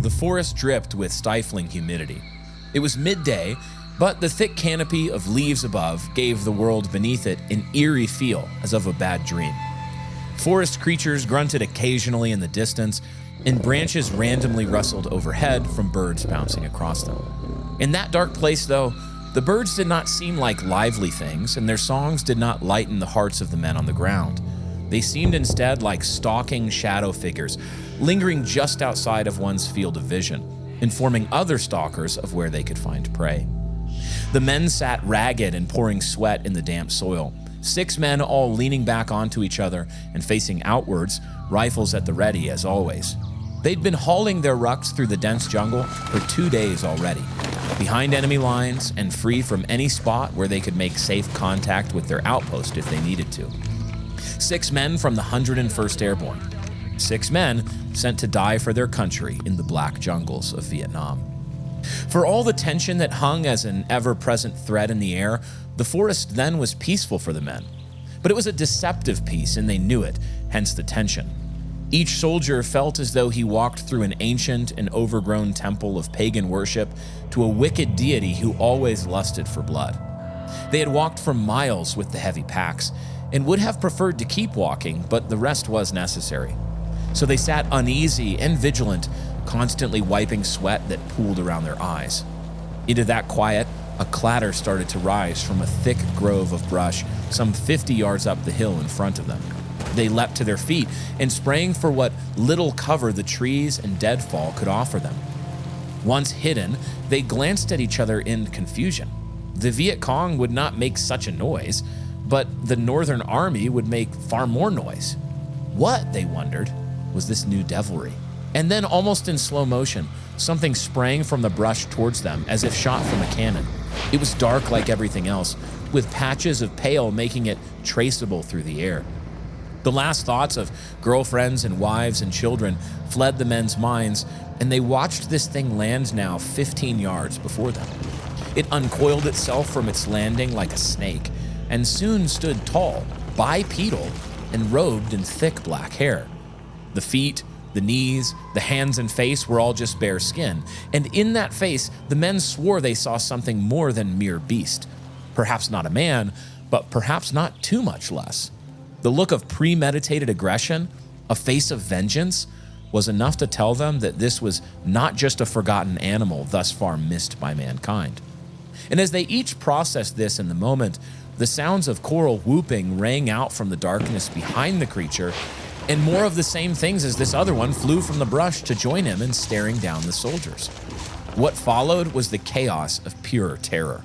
the forest dripped with stifling humidity. It was midday, but the thick canopy of leaves above gave the world beneath it an eerie feel, as of a bad dream. Forest creatures grunted occasionally in the distance, and branches randomly rustled overhead from birds bouncing across them. In that dark place, though, the birds did not seem like lively things, and their songs did not lighten the hearts of the men on the ground. They seemed instead like stalking shadow figures, lingering just outside of one's field of vision, informing other stalkers of where they could find prey. The men sat ragged and pouring sweat in the damp soil, 6 men all leaning back onto each other and facing outwards, rifles at the ready as always. They'd been hauling their rucks through the dense jungle for 2 days already, behind enemy lines and free from any spot where they could make safe contact with their outpost if they needed to. 6 men from the 101st Airborne. 6 men sent to die for their country in the black jungles of Vietnam. For all the tension that hung as an ever-present threat in the air, the forest then was peaceful for the men. But it was a deceptive peace, and they knew it, hence the tension. Each soldier felt as though he walked through an ancient and overgrown temple of pagan worship to a wicked deity who always lusted for blood. They had walked for miles with the heavy packs, and would have preferred to keep walking, but the rest was necessary. So they sat uneasy and vigilant, constantly wiping sweat that pooled around their eyes. Into that quiet, a clatter started to rise from a thick grove of brush some 50 yards up the hill in front of them. They leapt to their feet and sprang for what little cover the trees and deadfall could offer them. Once hidden, they glanced at each other in confusion. The Viet Cong would not make such a noise, but the Northern Army would make far more noise. What, they wondered, was this new devilry? And then, almost in slow motion, something sprang from the brush towards them as if shot from a cannon. It was dark like everything else, with patches of pale making it traceable through the air. The last thoughts of girlfriends and wives and children fled the men's minds, and they watched this thing land now 15 yards before them. It uncoiled itself from its landing like a snake, and soon stood tall, bipedal, and robed in thick black hair. The feet, the knees, the hands and face were all just bare skin, and in that face, the men swore they saw something more than mere beast. Perhaps not a man, but perhaps not too much less. The look of premeditated aggression, a face of vengeance, was enough to tell them that this was not just a forgotten animal thus far missed by mankind. And as they each processed this in the moment, the sounds of choral whooping rang out from the darkness behind the creature, and more of the same things as this other one flew from the brush to join him in staring down the soldiers. What followed was the chaos of pure terror.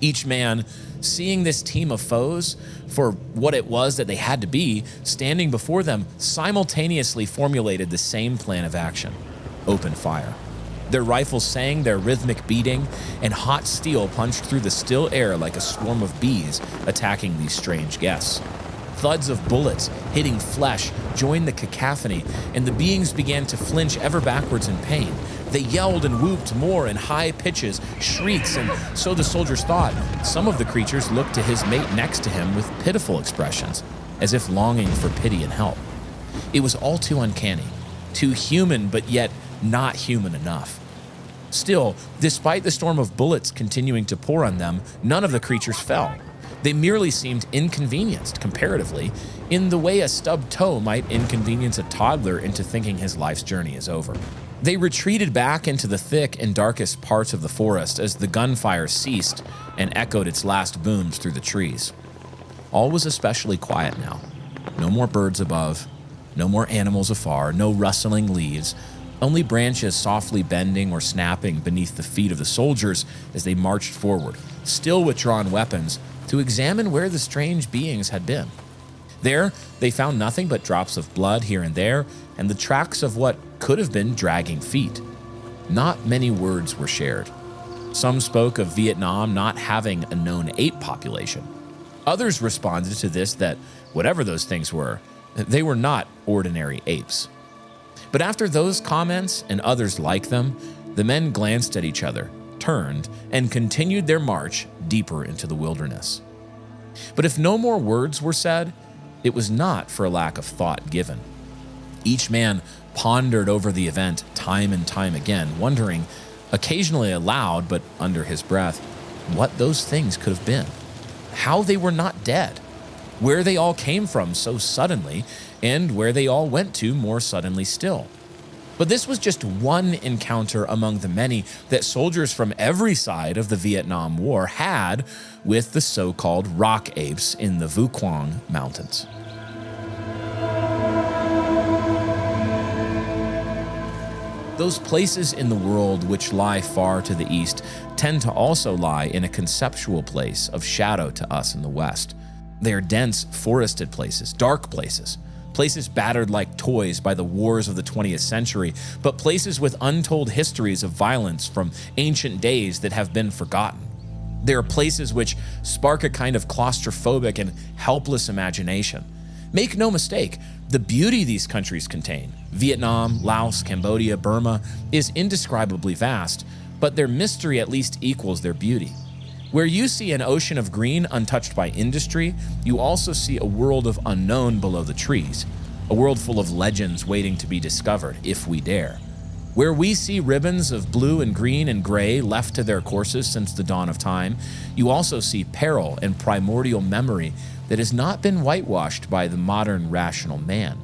Each man, seeing this team of foes for what it was that they had to be, standing before them, simultaneously formulated the same plan of action: open fire. Their rifles sang their rhythmic beating, and hot steel punched through the still air like a swarm of bees attacking these strange guests. Thuds of bullets hitting flesh joined the cacophony, and the beings began to flinch ever backwards in pain. They yelled and whooped more in high pitches, shrieks, and so the soldiers thought. Some of the creatures looked to his mate next to him with pitiful expressions, as if longing for pity and help. It was all too uncanny, too human, but yet not human enough. Still, despite the storm of bullets continuing to pour on them, none of the creatures fell. They merely seemed inconvenienced, comparatively, in the way a stubbed toe might inconvenience a toddler into thinking his life's journey is over. They retreated back into the thick and darkest parts of the forest as the gunfire ceased and echoed its last booms through the trees. All was especially quiet now. No more birds above, no more animals afar, no rustling leaves, only branches softly bending or snapping beneath the feet of the soldiers as they marched forward, still with drawn weapons, to examine where the strange beings had been. There, they found nothing but drops of blood here and there, and the tracks of what could have been dragging feet. Not many words were shared. Some spoke of Vietnam not having a known ape population. Others responded to this that, whatever those things were, they were not ordinary apes. But after those comments and others like them, the men glanced at each other, turned, and continued their march deeper into the wilderness. But if no more words were said, it was not for a lack of thought given. Each man pondered over the event time and time again, wondering, occasionally aloud but under his breath, what those things could have been, how they were not dead, where they all came from so suddenly, and where they all went to more suddenly still. But this was just one encounter among the many that soldiers from every side of the Vietnam War had with the so-called rock apes in the Quang Mountains. Those places in the world which lie far to the east tend to also lie in a conceptual place of shadow to us in the west. They are dense, forested places, dark places, places battered like toys by the wars of the 20th century, but places with untold histories of violence from ancient days that have been forgotten. They are places which spark a kind of claustrophobic and helpless imagination. Make no mistake, the beauty these countries contain, Vietnam, Laos, Cambodia, Burma, is indescribably vast, but their mystery at least equals their beauty. Where you see an ocean of green untouched by industry, you also see a world of unknown below the trees, a world full of legends waiting to be discovered, if we dare. Where we see ribbons of blue and green and gray left to their courses since the dawn of time, you also see peril and primordial memory that has not been whitewashed by the modern rational man.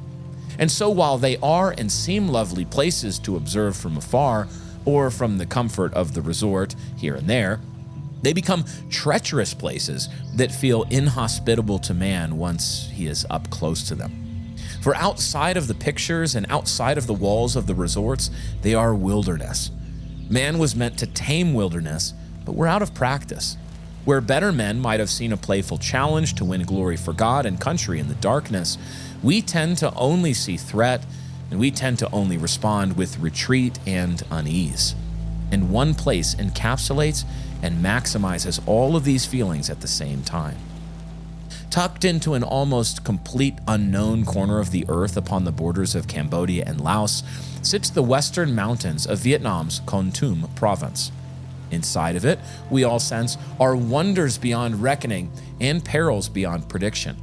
And so while they are and seem lovely places to observe from afar, or from the comfort of the resort here and there, they become treacherous places that feel inhospitable to man once he is up close to them. For outside of the pictures and outside of the walls of the resorts, they are wilderness. Man was meant to tame wilderness, but we're out of practice. Where better men might have seen a playful challenge to win glory for God and country in the darkness, we tend to only see threat, and we tend to only respond with retreat and unease. And one place encapsulates and maximizes all of these feelings at the same time. Tucked into an almost complete unknown corner of the earth upon the borders of Cambodia and Laos sits the western mountains of Vietnam's Kon Tum province. Inside of it, we all sense, are wonders beyond reckoning and perils beyond prediction.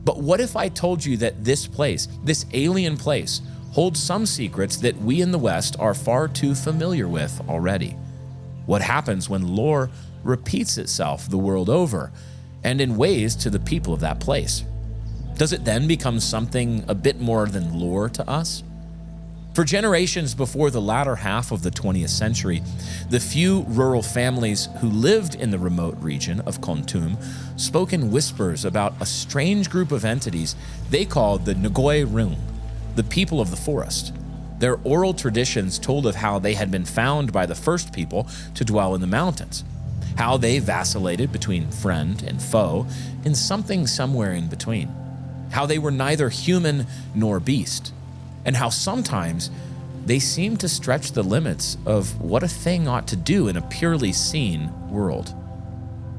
But what if I told you that this place, this alien place, holds some secrets that we in the West are far too familiar with already? What happens when lore repeats itself the world over, and in ways to the people of that place? Does it then become something a bit more than lore to us? For generations before the latter half of the 20th century, the few rural families who lived in the remote region of Kon Tum spoke in whispers about a strange group of entities they called the Ngoi Rung, the people of the forest. Their oral traditions told of how they had been found by the first people to dwell in the mountains, how they vacillated between friend and foe and something somewhere in between, how they were neither human nor beast, and how sometimes they seemed to stretch the limits of what a thing ought to do in a purely seen world.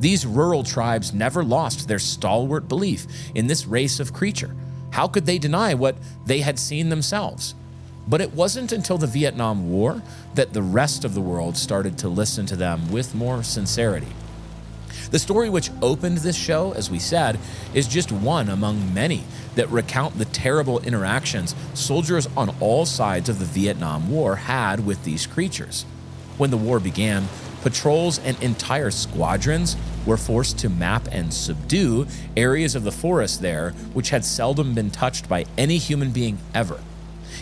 These rural tribes never lost their stalwart belief in this race of creature. How could they deny what they had seen themselves? But it wasn't until the Vietnam War that the rest of the world started to listen to them with more sincerity. The story which opened this show, as we said, is just one among many that recount the terrible interactions soldiers on all sides of the Vietnam War had with these creatures. When the war began, patrols and entire squadrons were forced to map and subdue areas of the forest there which had seldom been touched by any human being ever.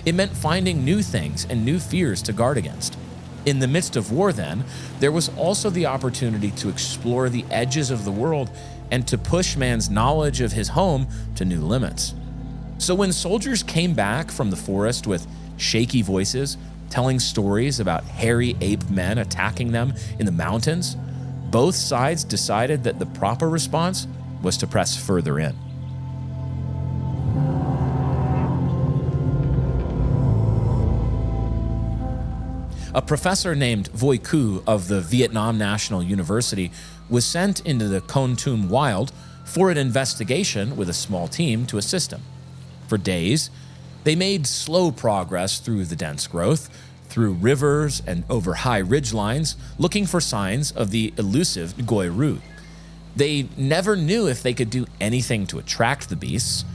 It meant finding new things and new fears to guard against. In the midst of war then, there was also the opportunity to explore the edges of the world and to push man's knowledge of his home to new limits. So when soldiers came back from the forest with shaky voices, telling stories about hairy ape men attacking them in the mountains, both sides decided that the proper response was to press further in. A professor named Voi Cu of the Vietnam National University was sent into the Kon Tum wild for an investigation with a small team to assist him. For days, they made slow progress through the dense growth, through rivers and over high ridgelines, looking for signs of the elusive Ngoi Ru. They never knew if they could do anything to attract the beasts.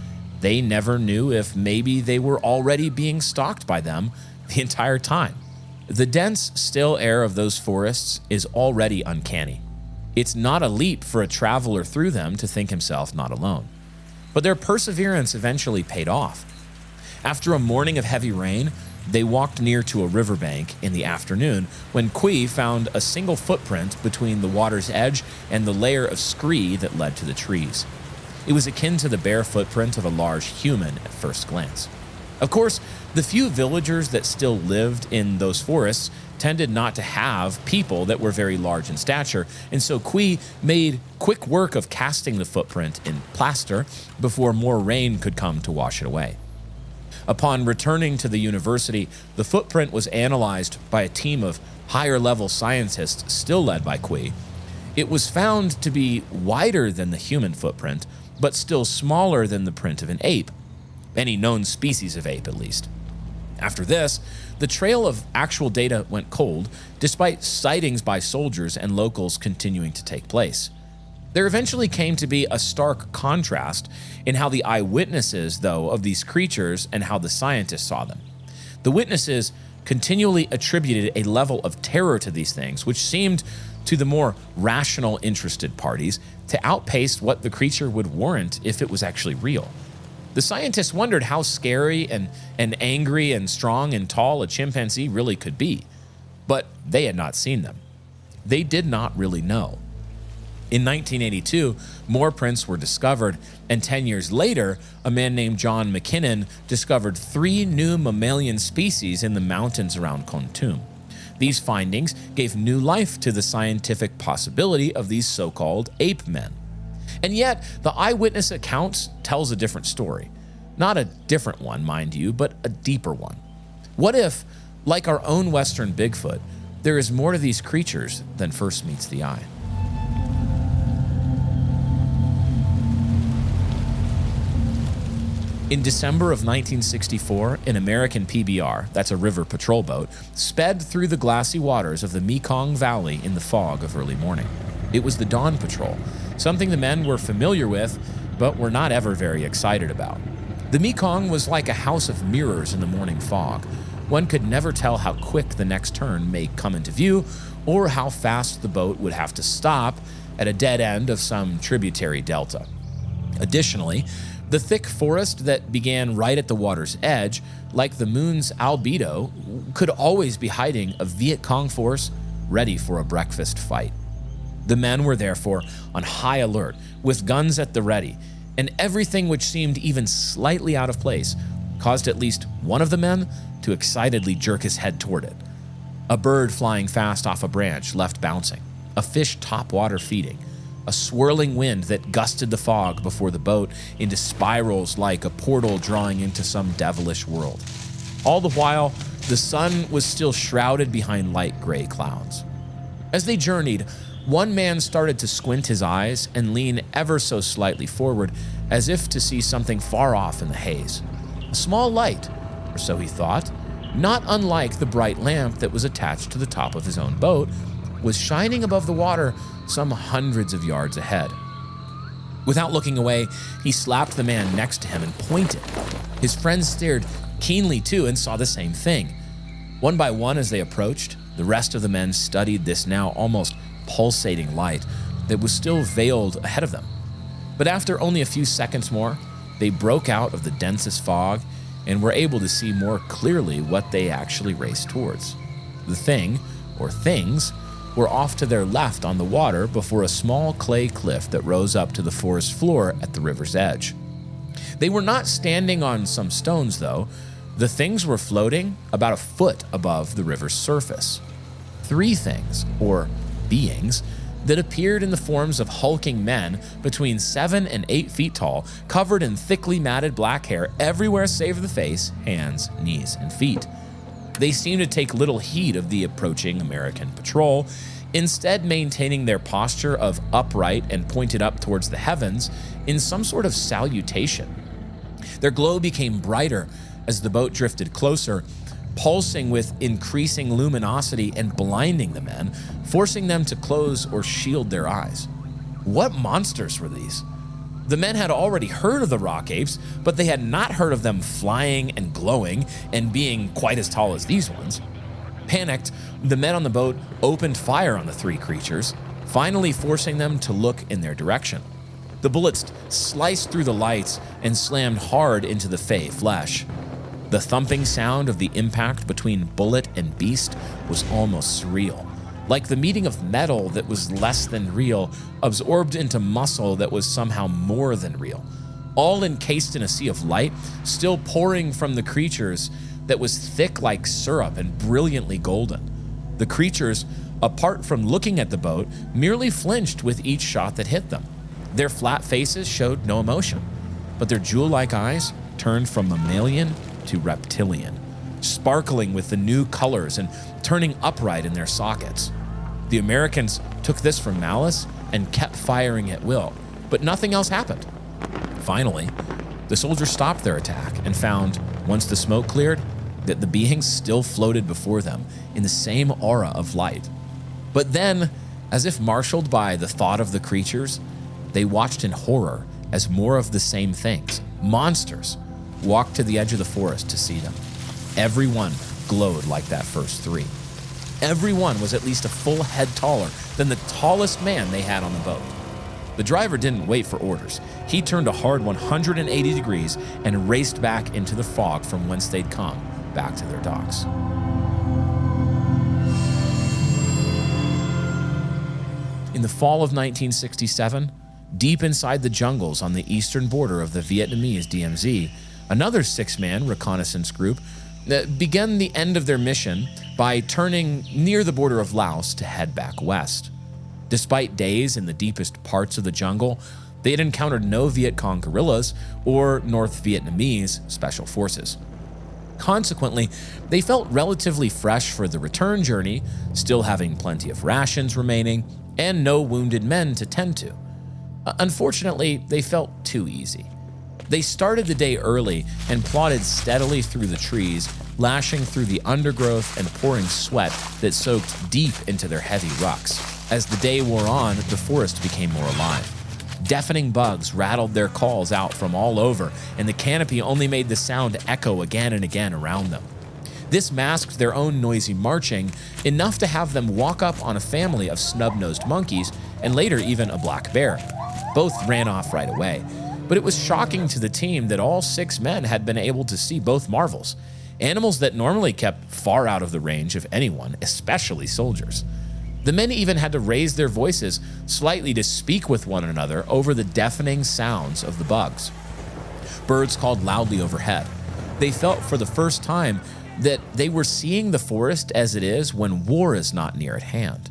They never knew if maybe they were already being stalked by them, the entire time. The dense, still air of those forests is already uncanny. It's not a leap for a traveler through them to think himself not alone. But their perseverance eventually paid off. After a morning of heavy rain, they walked near to a riverbank in the afternoon when Quang found a single footprint between the water's edge and the layer of scree that led to the trees. It was akin to the bare footprint of a large human at first glance. Of course, the few villagers that still lived in those forests tended not to have people that were very large in stature, and so Quang made quick work of casting the footprint in plaster before more rain could come to wash it away. Upon returning to the university, the footprint was analyzed by a team of higher-level scientists still led by Quang. It was found to be wider than the human footprint, but still smaller than the print of an ape, any known species of ape at least. After this, the trail of actual data went cold, despite sightings by soldiers and locals continuing to take place. There eventually came to be a stark contrast in how the eyewitnesses, though, of these creatures and how the scientists saw them. The witnesses continually attributed a level of terror to these things, which seemed to the more rational interested parties to outpace what the creature would warrant if it was actually real. The scientists wondered how scary and angry and strong and tall a chimpanzee really could be, but they had not seen them. They did not really know. In 1982, more prints were discovered, and 10 years later, a man named John McKinnon discovered 3 new mammalian species in the mountains around Kontum. These findings gave new life to the scientific possibility of these so-called ape men. And yet, the eyewitness account tells a different story. Not a different one, mind you, but a deeper one. What if, like our own Western Bigfoot, there is more to these creatures than first meets the eye? In December of 1964, an American PBR, that's a river patrol boat, sped through the glassy waters of the Mekong Valley in the fog of early morning. It was the Dawn Patrol, something the men were familiar with, but were not ever very excited about. The Mekong was like a house of mirrors in the morning fog. One could never tell how quick the next turn may come into view, or how fast the boat would have to stop at a dead end of some tributary delta. Additionally, the thick forest that began right at the water's edge, like the moon's albedo, could always be hiding a Viet Cong force ready for a breakfast fight. The men were therefore on high alert, with guns at the ready, and everything which seemed even slightly out of place caused at least one of the men to excitedly jerk his head toward it. A bird flying fast off a branch left bouncing, a fish topwater feeding, a swirling wind that gusted the fog before the boat into spirals like a portal drawing into some devilish world. All the while, the sun was still shrouded behind light gray clouds. As they journeyed, one man started to squint his eyes and lean ever so slightly forward, as if to see something far off in the haze. A small light, or so he thought, not unlike the bright lamp that was attached to the top of his own boat, was shining above the water some hundreds of yards ahead. Without looking away, he slapped the man next to him and pointed. His friends stared keenly too and saw the same thing. One by one as they approached, the rest of the men studied this now almost pulsating light that was still veiled ahead of them. But after only a few seconds more, they broke out of the densest fog and were able to see more clearly what they actually raced towards. The thing, or things, were off to their left on the water before a small clay cliff that rose up to the forest floor at the river's edge. They were not standing on some stones, though. The things were floating about a foot above the river's surface. 3 things, or beings, that appeared in the forms of hulking men between 7 and 8 feet tall, covered in thickly matted black hair everywhere save the face, hands, knees, and feet. They seemed to take little heed of the approaching American patrol, instead maintaining their posture of upright and pointed up towards the heavens in some sort of salutation. Their glow became brighter as the boat drifted closer, pulsing with increasing luminosity and blinding the men, forcing them to close or shield their eyes. What monsters were these? The men had already heard of the rock apes, but they had not heard of them flying and glowing and being quite as tall as these ones. Panicked, the men on the boat opened fire on the three creatures, finally forcing them to look in their direction. The bullets sliced through the lights and slammed hard into the fey flesh. The thumping sound of the impact between bullet and beast was almost surreal, like the meeting of metal that was less than real, absorbed into muscle that was somehow more than real, all encased in a sea of light, still pouring from the creatures that was thick like syrup and brilliantly golden. The creatures, apart from looking at the boat, merely flinched with each shot that hit them. Their flat faces showed no emotion, but their jewel-like eyes turned from mammalian to reptilian, sparkling with the new colors and turning upright in their sockets. The Americans took this for malice and kept firing at will, but nothing else happened. Finally, the soldiers stopped their attack and found, once the smoke cleared, that the beings still floated before them in the same aura of light. But then, as if marshaled by the thought of the creatures, they watched in horror as more of the same things, monsters, walked to the edge of the forest to see them. Everyone glowed like that first three. Everyone was at least a full head taller than the tallest man they had on the boat. The driver didn't wait for orders. He turned a hard 180 degrees and raced back into the fog from whence they'd come, back to their docks. In the fall of 1967, deep inside the jungles on the eastern border of the Vietnamese DMZ, another six-man reconnaissance group began the end of their mission by turning near the border of Laos to head back west. Despite days in the deepest parts of the jungle, they had encountered no Viet Cong guerrillas or North Vietnamese special forces. Consequently, they felt relatively fresh for the return journey, still having plenty of rations remaining and no wounded men to tend to. Unfortunately, they felt too easy. They started the day early and plodded steadily through the trees, lashing through the undergrowth and pouring sweat that soaked deep into their heavy rucks. As the day wore on, the forest became more alive. Deafening bugs rattled their calls out from all over, and the canopy only made the sound echo again and again around them. This masked their own noisy marching, enough to have them walk up on a family of snub-nosed monkeys and later even a black bear. Both ran off right away, but it was shocking to the team that all six men had been able to see both marvels, animals that normally kept far out of the range of anyone, especially soldiers. The men even had to raise their voices slightly to speak with one another over the deafening sounds of the bugs. Birds called loudly overhead. They felt for the first time that they were seeing the forest as it is when war is not near at hand.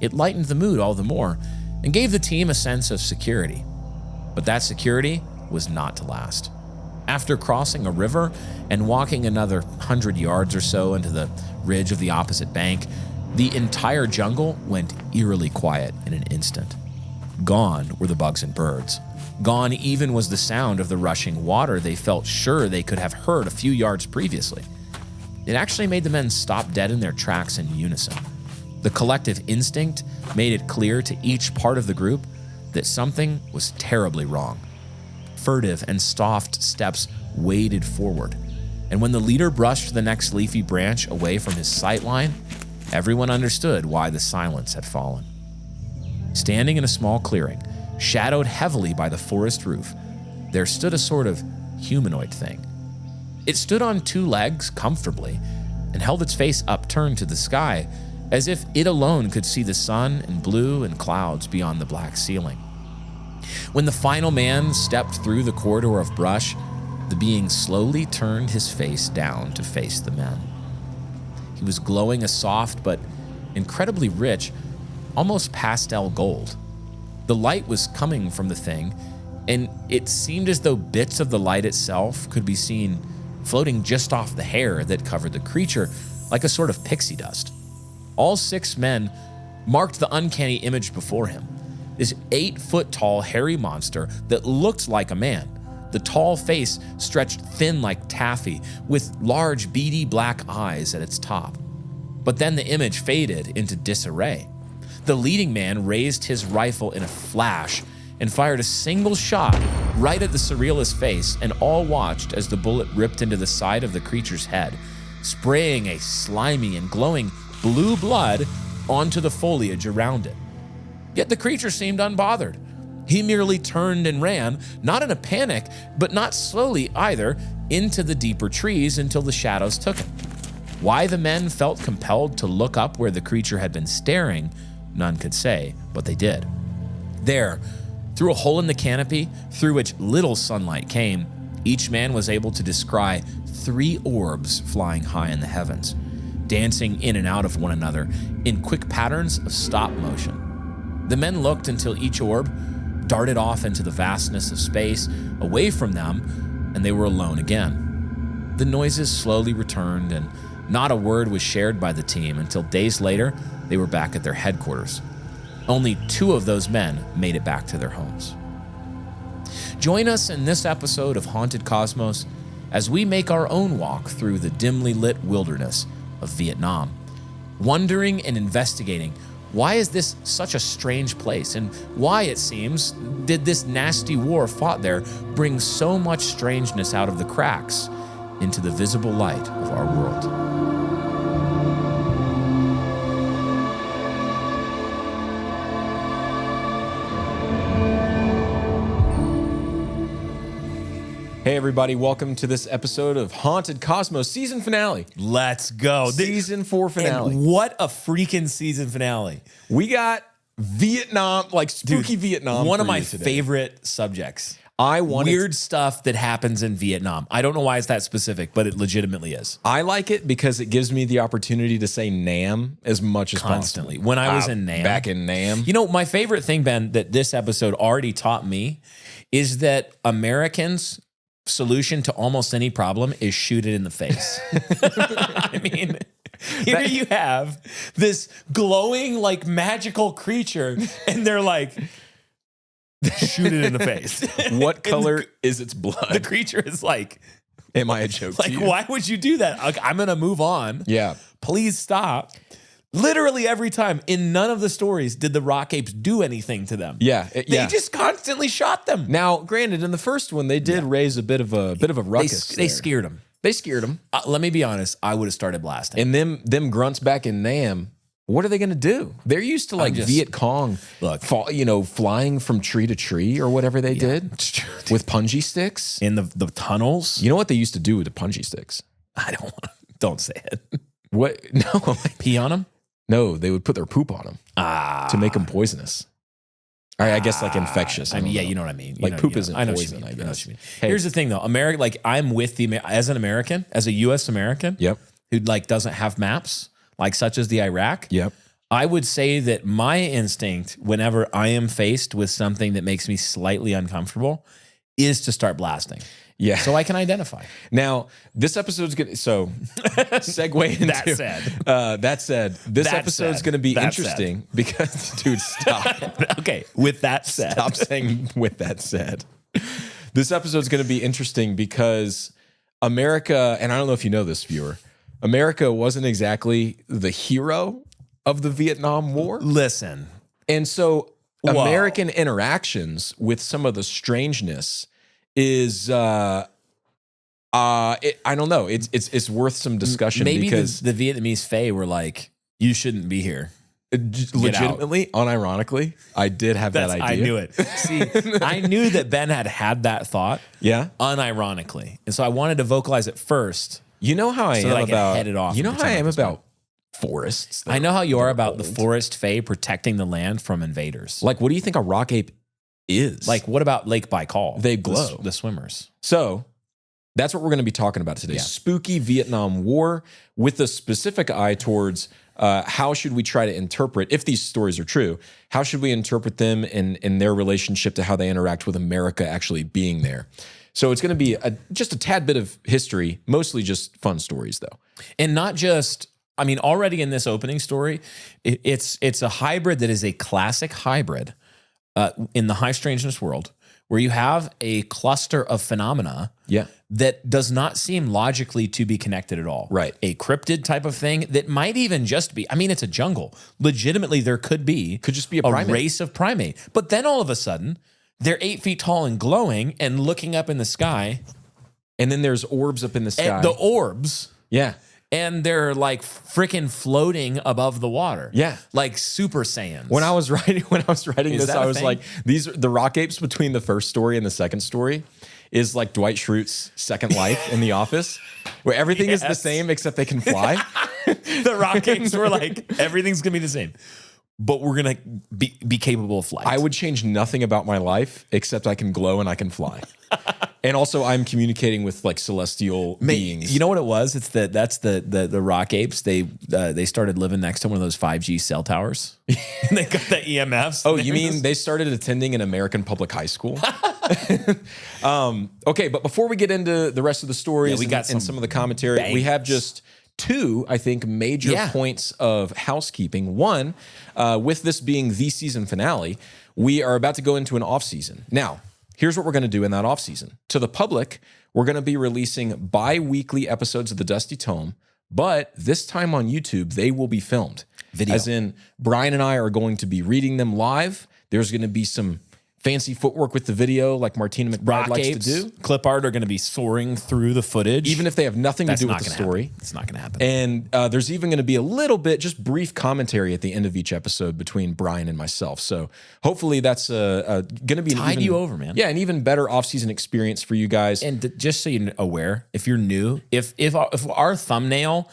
It lightened the mood all the more and gave the team a sense of security. But that security was not to last. After crossing a river and walking another 100 yards or so into the ridge of the opposite bank, the entire jungle went eerily quiet in an instant. Gone were the bugs and birds. Gone even was the sound of the rushing water they felt sure they could have heard a few yards previously. It actually made the men stop dead in their tracks in unison. The collective instinct made it clear to each part of the group that something was terribly wrong. Furtive and soft steps waded forward, and when the leader brushed the next leafy branch away from his sightline, everyone understood why the silence had fallen. Standing in a small clearing, shadowed heavily by the forest roof, there stood a sort of humanoid thing. It stood on two legs comfortably and held its face upturned to the sky, as if it alone could see the sun and blue and clouds beyond the black ceiling. When the final man stepped through the corridor of brush, the being slowly turned his face down to face the men. He was glowing a soft but incredibly rich, almost pastel gold. The light was coming from the thing, and it seemed as though bits of the light itself could be seen floating just off the hair that covered the creature like a sort of pixie dust. All six men marked the uncanny image before him. This 8-foot-tall hairy monster that looked like a man. The tall face stretched thin like taffy, with large beady black eyes at its top. But then the image faded into disarray. The leading man raised his rifle in a flash, and fired a single shot right at the surrealist's face, and all watched as the bullet ripped into the side of the creature's head, spraying a slimy and glowing blue blood onto the foliage around it. Yet the creature seemed unbothered. He merely turned and ran, not in a panic, but not slowly either, into the deeper trees until the shadows took him. Why the men felt compelled to look up where the creature had been staring, none could say, but they did. There, through a hole in the canopy, through which little sunlight came, each man was able to descry 3 orbs flying high in the heavens, dancing in and out of one another in quick patterns of stop motion. The men looked until each orb darted off into the vastness of space, away from them, and they were alone again. The noises slowly returned, and not a word was shared by the team until days later they were back at their headquarters. Only 2 of those men made it back to their homes. Join us in this episode of Haunted Cosmos as we make our own walk through the dimly lit wilderness of Vietnam, wondering and investigating why is this such a strange place, and why, it seems, did this nasty war fought there bring so much strangeness out of the cracks into the visible light of our world. Hey everybody, welcome to this episode of Haunted Cosmos season finale. Let's go. Season 4 finale. And what a freaking season finale. We got Vietnam, like spooky Vietnam. One of my favorite subjects. Weird stuff that happens in Vietnam. I don't know why it's that specific, but it legitimately is. I like it because it gives me the opportunity to say Nam as much as constantly. possible. When I was in Nam. Back in Nam. You know, my favorite thing, Ben, that this episode already taught me is that Americans' solution to almost any problem is shoot it in the face. I mean, here you have this glowing, like, magical creature, and they're like, shoot it in the face. What color is its blood? The creature is like, am I a joke to you? Why would you do that? Like, I'm going to move on. Yeah. Please stop. Literally every time, in none of the stories did the rock apes do anything to them. Yeah, They just constantly shot them. Now, granted, in the first one, they did raise a bit of a ruckus. They scared them. They scared them. Let me be honest. I would have started blasting. And them grunts back in Nam, what are they going to do? They're used to like Viet Cong, flying from tree to tree or whatever they did with punji sticks in the tunnels. You know what they used to do with the punji sticks? I don't say it. What? No, pee on them. No, they would put their poop on them to make them poisonous. I guess like infectious. I mean, yeah, you know what I mean. Like poop isn't poison, I guess. I know what you mean. Hey, here's the thing though, America. Like I'm with as an American, as a U.S. American, who like doesn't have maps, like such as the Iraq. Yep. I would say that my instinct, whenever I am faced with something that makes me slightly uncomfortable, is to start blasting. Yeah. So I can identify. Now, this episode's going to, segue into. That said, this episode's going to be interesting because, dude, stop. Okay, with that said. Stop saying with that said. This episode's going to be interesting because America, and I don't know if you know this, viewer, America wasn't exactly the hero of the Vietnam War. Listen. And so American interactions with some of the strangeness is I don't know. It's worth some discussion. Maybe because the Vietnamese Fae were like, you shouldn't be here. Legitimately, unironically, I did have that idea. I knew it. See, I knew that Ben had that thought. Yeah. Unironically. And so I wanted to vocalize it first. You know how I am about head it off. You know how I am about forests. I know how you are about the forest Fae protecting the land from invaders. Like, what do you think a rock ape is? Like, what about Lake Baikal? They glow. The swimmers. So that's what we're going to be talking about today. Yeah. Spooky Vietnam War with a specific eye towards how should we try to interpret, if these stories are true, how should we interpret them in their relationship to how they interact with America actually being there? So it's going to be just a tad bit of history, mostly just fun stories though. And not just, I mean, already in this opening story, it's a hybrid that is a classic hybrid in the high strangeness world, where you have a cluster of phenomena that does not seem logically to be connected at all. Right. A cryptid type of thing that might even just be, I mean, it's a jungle. Legitimately, there could just be a primate. race of primate. But then all of a sudden, They're 8 feet tall and glowing and looking up in the sky. And then there's orbs up in the sky. And the orbs. Yeah. And they're like freaking floating above the water. Yeah. Like Super Saiyans. When I was writing this, I was thing? like, the rock apes between the first story and the second story is like Dwight Schrute's Second Life in The Office, where everything is the same except they can fly. The rock apes were like, everything's going to be the same. But we're going to be capable of flight. I would change nothing about my life except I can glow and I can fly. And also I'm communicating with like celestial beings. You know what it was? It's that's the rock apes. They started living next to one of those 5G cell towers. And they got the EMFs. Oh, you mean they started attending an American public high school? Okay, but before we get into the rest of the stories we got and some of the commentary, we have just two, I think, major points of housekeeping. One, with this being the season finale, we are about to go into an off season. Now, here's what we're going to do in that off season. To the public, we're going to be releasing bi-weekly episodes of the Dusty Tome, but this time on YouTube, they will be filmed. Video. As in, Brian and I are going to be reading them live. There's going to be some fancy footwork with the video like Martina McBride Rock likes apes, to do. Clip art are going to be soaring through the footage. Even if they have nothing to do with the story. It's not going to happen. And there's even going to be a little bit, just brief commentary at the end of each episode between Brian and myself. So hopefully that's going to be Tide you over, man. Yeah, an even better off-season experience for you guys. And just so you're aware, if you're new, if our thumbnail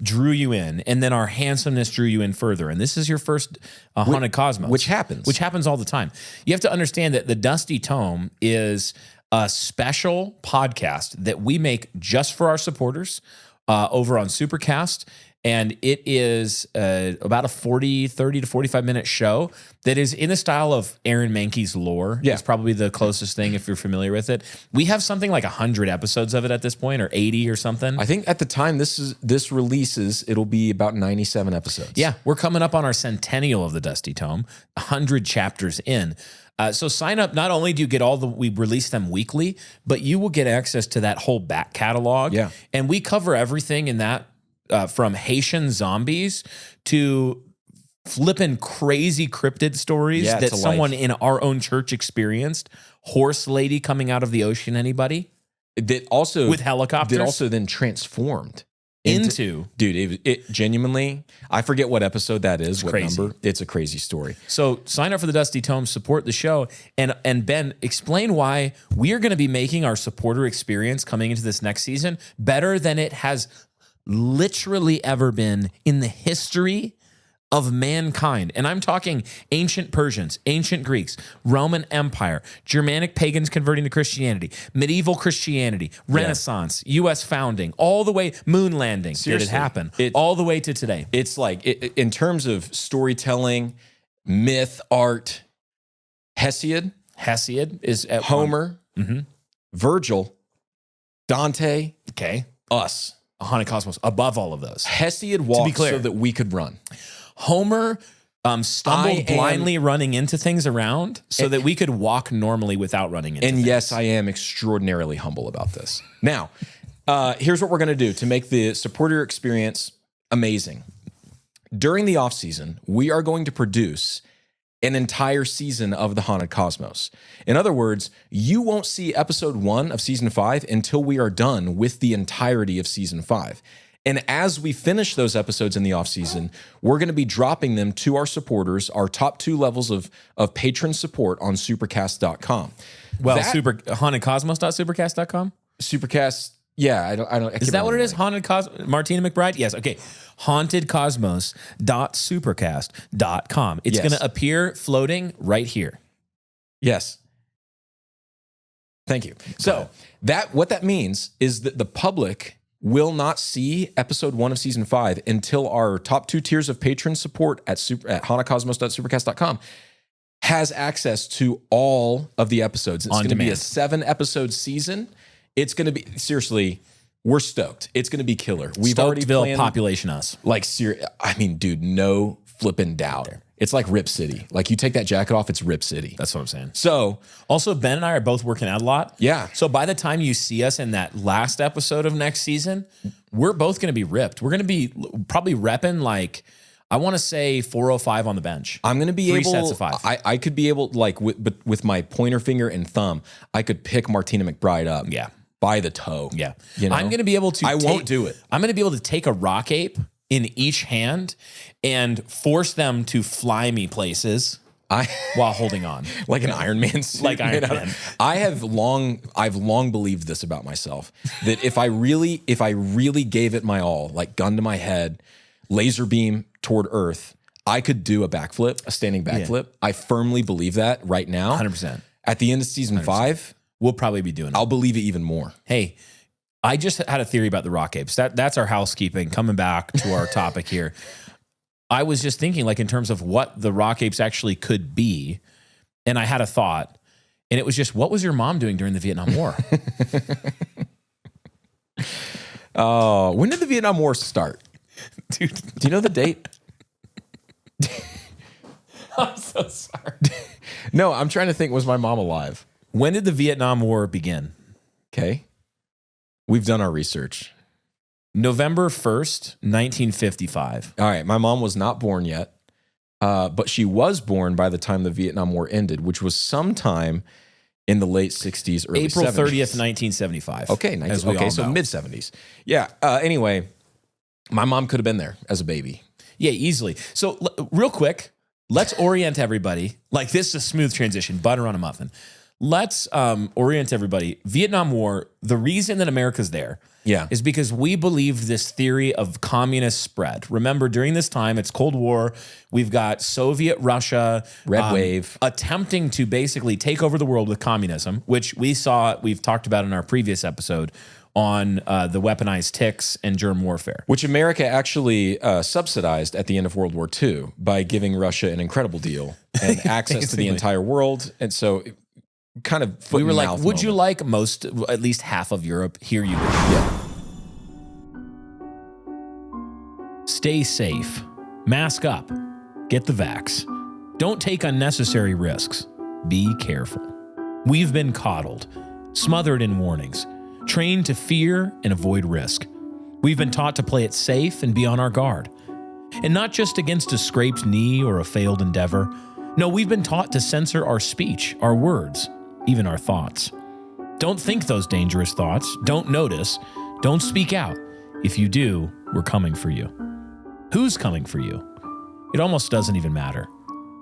drew you in, and then our handsomeness drew you in further, and this is your first Haunted Cosmos. Which happens all the time. You have to understand that the Dusty Tome is a special podcast that we make just for our supporters over on Supercast. And it is about a 30 to 45 minute show that is in the style of Aaron Mankey's lore. Yeah. It's probably the closest thing if you're familiar with it. We have something like 100 episodes of it at this point, or 80 or something. I think at the time this releases, it'll be about 97 episodes. Yeah, we're coming up on our centennial of the Dusty Tome, 100 chapters in. So sign up. Not only do you get we release them weekly, but you will get access to that whole back catalog. Yeah. And we cover everything in that. From Haitian zombies to flippin' crazy cryptid stories that someone in our own church experienced. Horse lady coming out of the ocean, anybody? That also with helicopters. That also then transformed into dude. It genuinely, I forget what episode that is. What crazy. Number? It's a crazy story. So sign up for the Dusty Tome, support the show, and Ben, explain why we are going to be making our supporter experience coming into this next season better than it has literally ever been in the history of mankind. And I'm talking ancient Persians, ancient Greeks, Roman Empire, Germanic pagans converting to Christianity, medieval Christianity, Renaissance, U.S. founding, all the way moon landing. Seriously, did it happen? All the way to today. It's like, in terms of storytelling, myth, art, Hesiod is at Homer, Virgil, Dante, us. A Haunted Cosmos above all of those. Hesiod walked so that we could run. Homer stumbled blindly running into things around so that we could walk normally without running into things. And yes, I am extraordinarily humble about this. Now, here's what we're going to do to make the supporter experience amazing. During the off season, we are going to produce an entire season of the Haunted Cosmos. In other words, you won't see episode 1 of season 5 until we are done with the entirety of season 5. And as we finish those episodes in the off season, we're going to be dropping them to our supporters, our top 2 levels of patron support on supercast.com. Well, hauntedcosmos.supercast.com? Supercast, yeah, I don't. Is that what it is? Haunted Cosmos? Martina McBride? Yes. Okay. Hauntedcosmos.supercast.com. It's going to appear floating right here. Yes. Thank you. So what that means is that the public will not see episode 1 of season 5 until our top 2 tiers of patron support at hauntedcosmos.supercast.com has access to all of the episodes. It's going to be a 7-episode season. It's going to be, seriously, we're stoked. It's going to be killer. We've already planned population us. Like, I mean, dude, no flipping doubt. It's like Rip City. Like, you take that jacket off, it's Rip City. That's what I'm saying. So, also, Ben and I are both working out a lot. Yeah. So by the time you see us in that last episode of next season, we're both going to be ripped. We're going to be probably repping like I want to say 405 on the bench. I'm going to be Three able. sets of 5. I could be able, like, with my pointer finger and thumb, I could pick Martina McBride up. Yeah. By the toe. Yeah. You know? I'm going to be able to. I won't do it. I'm going to be able to take a rock ape in each hand and force them to fly me places while holding on. Like an Iron Man suit. Like Iron Man. I've long believed this about myself, that if I really gave it my all, like gun to my head, laser beam toward Earth, I could do a backflip, a standing backflip. Yeah. I firmly believe that right now. 100%. At the end of season 5, we'll probably be doing it. I'll believe it even more. Hey, I just had a theory about the rock apes. That's our housekeeping. Coming back to our topic here. I was just thinking, like, in terms of what the rock apes actually could be, and I had a thought, and it was just, what was your mom doing during the Vietnam War? When did the Vietnam War start? Dude, do you know the date? I'm so sorry. No, I'm trying to think, was my mom alive? When did the Vietnam War begin? Okay. We've done our research. November 1st, 1955. All right. My mom was not born yet, but she was born by the time the Vietnam War ended, which was sometime in the late 60s, early April 70s. 30th, 1975. Okay, so mid-70s. Yeah. Anyway, my mom could have been there as a baby. Yeah, easily. So real quick, let's orient everybody. Like, this is a smooth transition, butter on a muffin. Let's orient everybody. Vietnam War, the reason that America's there is because we believe this theory of communist spread. Remember, during this time, it's Cold War. We've got Soviet Russia. Red wave. Attempting to basically take over the world with communism, which we've talked about in our previous episode on the weaponized ticks and germ warfare. Which America actually subsidized at the end of World War II by giving Russia an incredible deal and access to the entire world. And so kind of we were like, would you like at least half of Europe? Here you go. Yeah. Stay safe. Mask up. Get the vax. Don't take unnecessary risks. Be careful. We've been coddled, smothered in warnings, trained to fear and avoid risk. We've been taught to play it safe and be on our guard. And not just against a scraped knee or a failed endeavor. No, we've been taught to censor our speech, our words, even our thoughts. Don't think those dangerous thoughts. Don't notice. Don't speak out. If you do, we're coming for you. Who's coming for you? It almost doesn't even matter.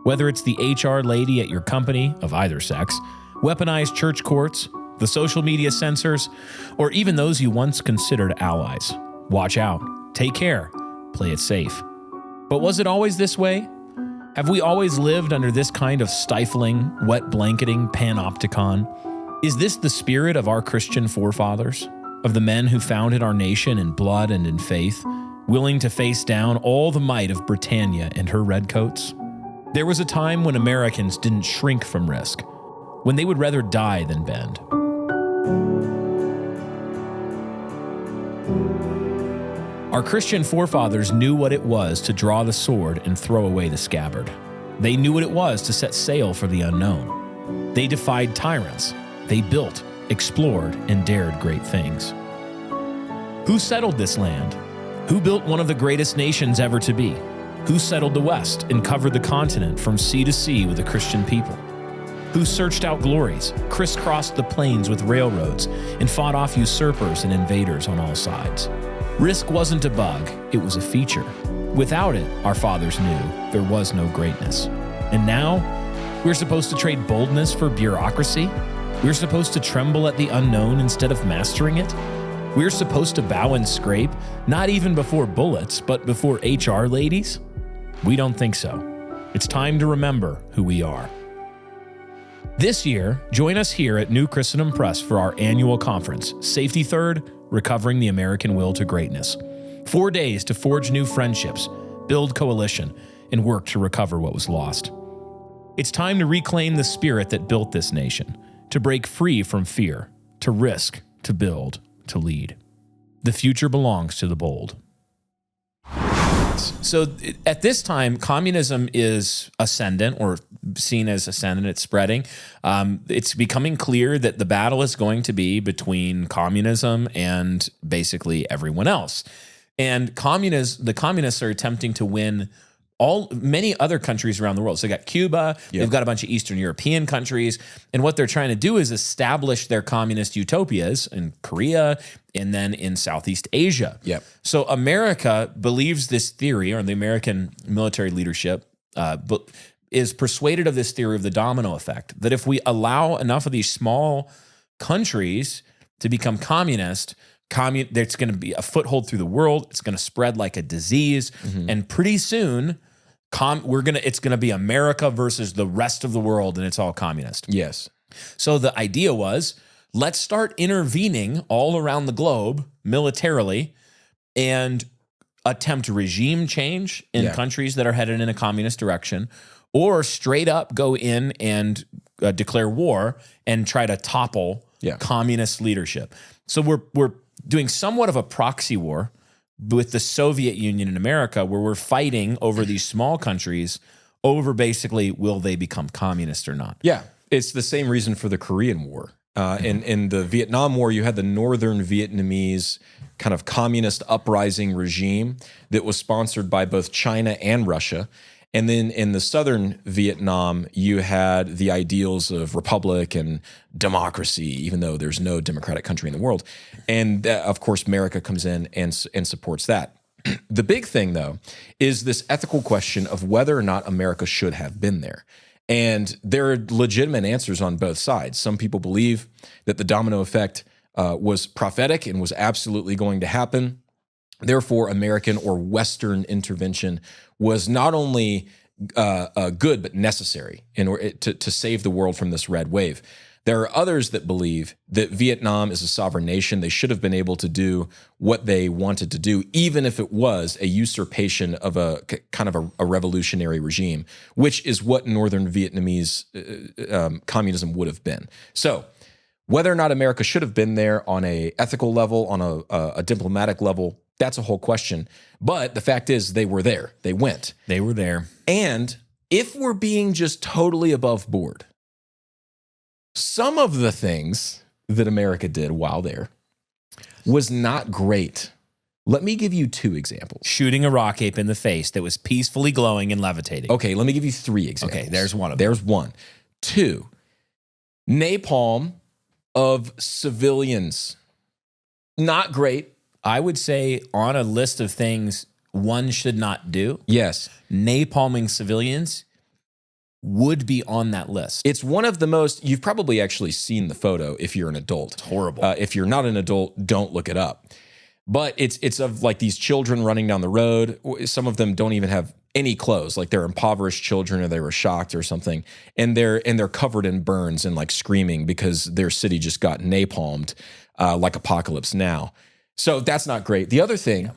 Whether it's the HR lady at your company of either sex, weaponized church courts, the social media censors, or even those you once considered allies. Watch out. Take care. Play it safe. But was it always this way? Have we always lived under this kind of stifling, wet blanketing panopticon? Is this the spirit of our Christian forefathers? Of the men who founded our nation in blood and in faith, willing to face down all the might of Britannia and her redcoats? There was a time when Americans didn't shrink from risk, when they would rather die than bend. Our Christian forefathers knew what it was to draw the sword and throw away the scabbard. They knew what it was to set sail for the unknown. They defied tyrants. They built, explored, and dared great things. Who settled this land? Who built one of the greatest nations ever to be? Who settled the West and covered the continent from sea to sea with a Christian people? Who searched out glories, crisscrossed the plains with railroads, and fought off usurpers and invaders on all sides? Risk wasn't a bug, it was a feature. Without it, our fathers knew, there was no greatness. And now, we're supposed to trade boldness for bureaucracy? We're supposed to tremble at the unknown instead of mastering it? We're supposed to bow and scrape, not even before bullets, but before HR ladies? We don't think so. It's time to remember who we are. This year, join us here at New Christendom Press for our annual conference, Safety Third, Recovering the American Will to Greatness. 4 days to forge new friendships, build coalition, and work to recover what was lost. It's time to reclaim the spirit that built this nation, to break free from fear, to risk, to build, to lead. The future belongs to the bold. So at this time, communism is ascendant, or seen as ascendant. It's spreading. It's becoming clear that the battle is going to be between communism and basically everyone else. And the communists are attempting to win many other countries around the world. So they got Cuba, they've got a bunch of Eastern European countries, and what they're trying to do is establish their communist utopias in Korea and then in Southeast Asia. Yep. So America believes this theory, or the American military leadership is persuaded of this theory of the domino effect, that if we allow enough of these small countries to become communist, there's going to be a foothold through the world. It's going to spread like a disease, and pretty soon, it's going to be America versus the rest of the world, and it's all communist. Yes. So the idea was, let's start intervening all around the globe militarily, and attempt regime change in countries that are headed in a communist direction, or straight up go in and declare war and try to topple communist leadership. So we're doing somewhat of a proxy war with the Soviet Union in America, where we're fighting over these small countries over basically, will they become communist or not? Yeah, it's the same reason for the Korean War. In the Vietnam War, you had the northern Vietnamese kind of communist uprising regime that was sponsored by both China and Russia. And then in the southern Vietnam, you had the ideals of republic and democracy, even though there's no democratic country in the world. And of course, America comes in and supports that. The big thing, though, is this ethical question of whether or not America should have been there. And there are legitimate answers on both sides. Some people believe that the domino effect was prophetic and was absolutely going to happen. Therefore, American or Western intervention was not only good, but necessary in order to save the world from this red wave. There are others that believe that Vietnam is a sovereign nation. They should have been able to do what they wanted to do, even if it was a usurpation of a kind of a revolutionary regime, which is what Northern Vietnamese communism would have been. So whether or not America should have been there on an ethical level, on a diplomatic level, that's a whole question. But the fact is, they were there. They went. They were there. And if we're being just totally above board, some of the things that America did while there was not great. Let me give you 2 examples. Shooting a rock ape in the face that was peacefully glowing and levitating. Okay, let me give you 3 examples. Okay, there's one of them. There's one. 2, napalm of civilians. Not great. I would say on a list of things one should not do, yes, napalming civilians would be on that list. It's one of the most, you've probably actually seen the photo if you're an adult. It's horrible. If you're not an adult, don't look it up. But it's of like these children running down the road. Some of them don't even have any clothes, like they're impoverished children or they were shocked or something. And they're covered in burns and like screaming because their city just got napalmed like Apocalypse Now. So that's not great. The other thing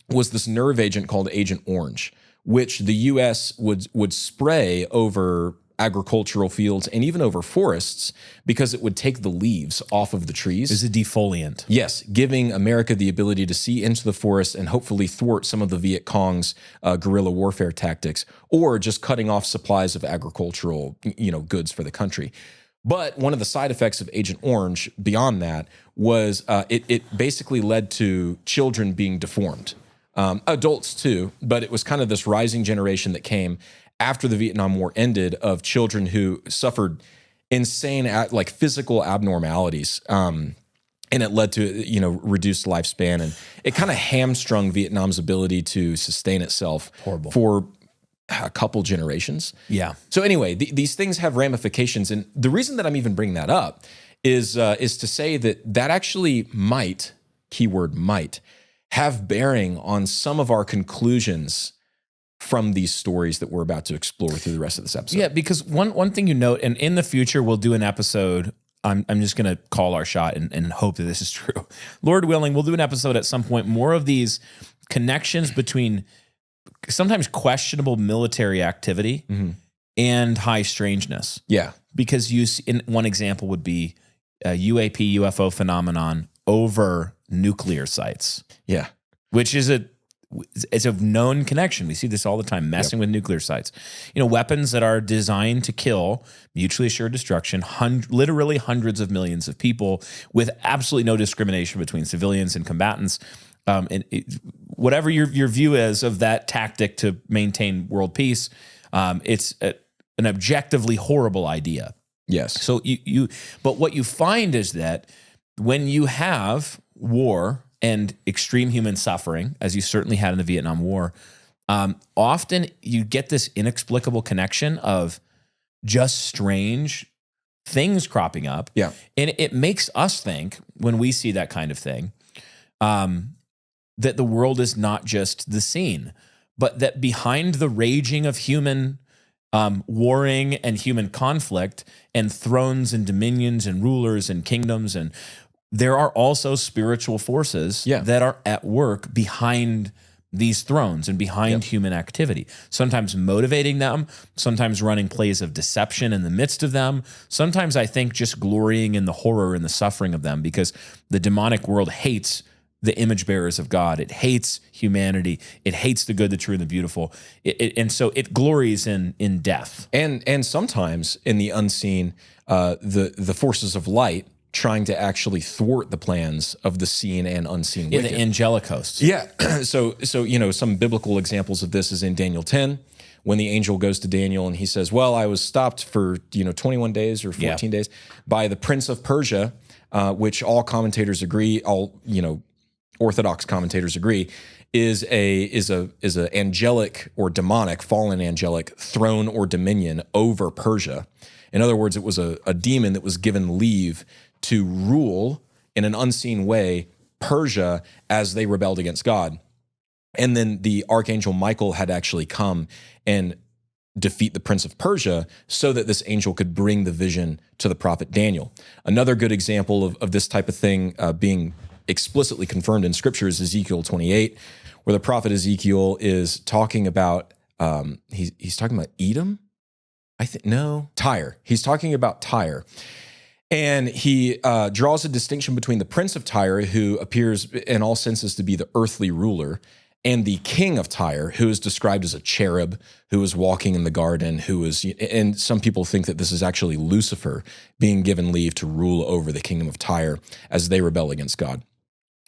was this nerve agent called Agent Orange, which the U.S. would spray over agricultural fields and even over forests because it would take the leaves off of the trees. It's a defoliant. Yes, giving America the ability to see into the forest and hopefully thwart some of the Viet Cong's guerrilla warfare tactics, or just cutting off supplies of agricultural, goods for the country. But one of the side effects of Agent Orange, beyond that, was it basically led to children being deformed. Adults too, but it was kind of this rising generation that came after the Vietnam War ended of children who suffered insane physical abnormalities. And it led to, reduced lifespan, and it kind of hamstrung Vietnam's ability to sustain itself for a couple generations. Yeah. So anyway, these things have ramifications. And the reason that I'm even bringing that up is to say that actually might, keyword might, have bearing on some of our conclusions from these stories that we're about to explore through the rest of this episode. Yeah, because one thing you note, and in the future we'll do an episode, I'm just going to call our shot and hope that this is true. Lord willing, we'll do an episode at some point, more of these connections between sometimes questionable military activity and high strangeness. Yeah. Because one example would be a UFO phenomenon over nuclear sites. Yeah. Which is it's a known connection. We see this all the time, messing with nuclear sites. Weapons that are designed to kill, mutually assured destruction, literally hundreds of millions of people with absolutely no discrimination between civilians and combatants. whatever your view is of that tactic to maintain world peace, it's an objectively horrible idea. Yes. So but what you find is that when you have war and extreme human suffering, as you certainly had in the Vietnam War, often you get this inexplicable connection of just strange things cropping up. Yeah. And it makes us think, when we see that kind of thing, that the world is not just the scene, but that behind the raging of human warring and human conflict and thrones and dominions and rulers and kingdoms, and there are also spiritual forces that are at work behind these thrones and behind human activity, sometimes motivating them, sometimes running plays of deception in the midst of them, sometimes I think just glorying in the horror and the suffering of them, because the demonic world hates the image bearers of God. It hates humanity. It hates the good, the true, and the beautiful. And so it glories in death. And sometimes in the unseen, the forces of light trying to actually thwart the plans of the seen and unseen wicked. The angelic hosts. Yeah. So some biblical examples of this is in Daniel 10, when the angel goes to Daniel and he says, well, I was stopped for 21 days or 14 days by the prince of Persia, which all commentators agree, Orthodox commentators agree, is a angelic or demonic, fallen angelic throne or dominion over Persia. In other words, it was a demon that was given leave to rule in an unseen way Persia as they rebelled against God. And then the archangel Michael had actually come and defeat the prince of Persia so that this angel could bring the vision to the prophet Daniel. Another good example of this type of thing being explicitly confirmed in scripture is Ezekiel 28, where the prophet Ezekiel is talking about, he's talking about Edom? Tyre. He's talking about Tyre. And he draws a distinction between the prince of Tyre, who appears in all senses to be the earthly ruler, and the king of Tyre, who is described as a cherub, who is walking in the garden, and some people think that this is actually Lucifer being given leave to rule over the kingdom of Tyre as they rebel against God.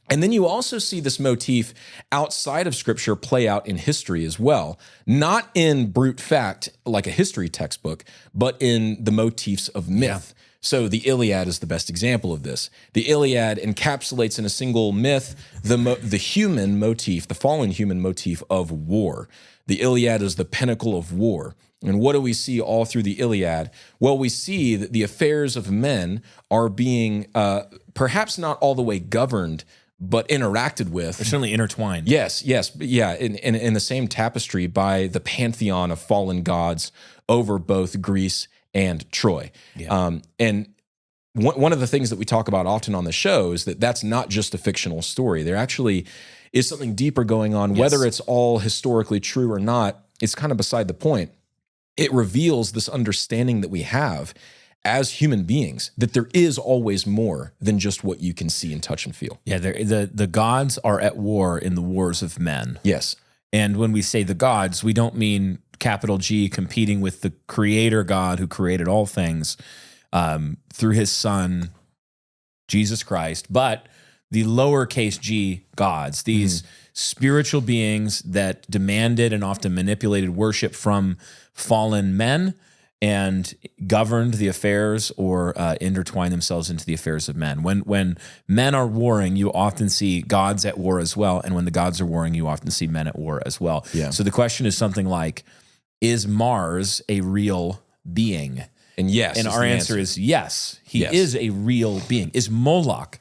And then you also see this motif outside of Scripture play out in history as well, not in brute fact like a history textbook, but in the motifs of myth. Yeah. So the Iliad is the best example of this. The Iliad encapsulates in a single myth the human motif, the fallen human motif of war. The Iliad is the pinnacle of war. And what do we see all through the Iliad? Well, we see that the affairs of men are being perhaps not all the way governed, but interacted with. They're certainly intertwined. Yes. Yeah, in the same tapestry by the pantheon of fallen gods over both Greece and Troy. Yeah. And one of the things that we talk about often on the show is that that's not just a fictional story. There actually is something deeper going on. Yes. Whether it's all historically true or not, it's kind of beside the point. It reveals this understanding that we have as human beings, that there is always more than just what you can see and touch and feel. Yeah, the gods are at war in the wars of men. Yes. And when we say the gods, we don't mean capital G competing with the creator God who created all things through his son, Jesus Christ, but the lowercase g gods, these spiritual beings that demanded and often manipulated worship from fallen men and governed the affairs or intertwined themselves into the affairs of men. When men are warring, you often see gods at war as well. And when the gods are warring, you often see men at war as well. Yeah. So the question is something like, is Mars a real being? And yes. And our answer is yes. He is a real being. Is Moloch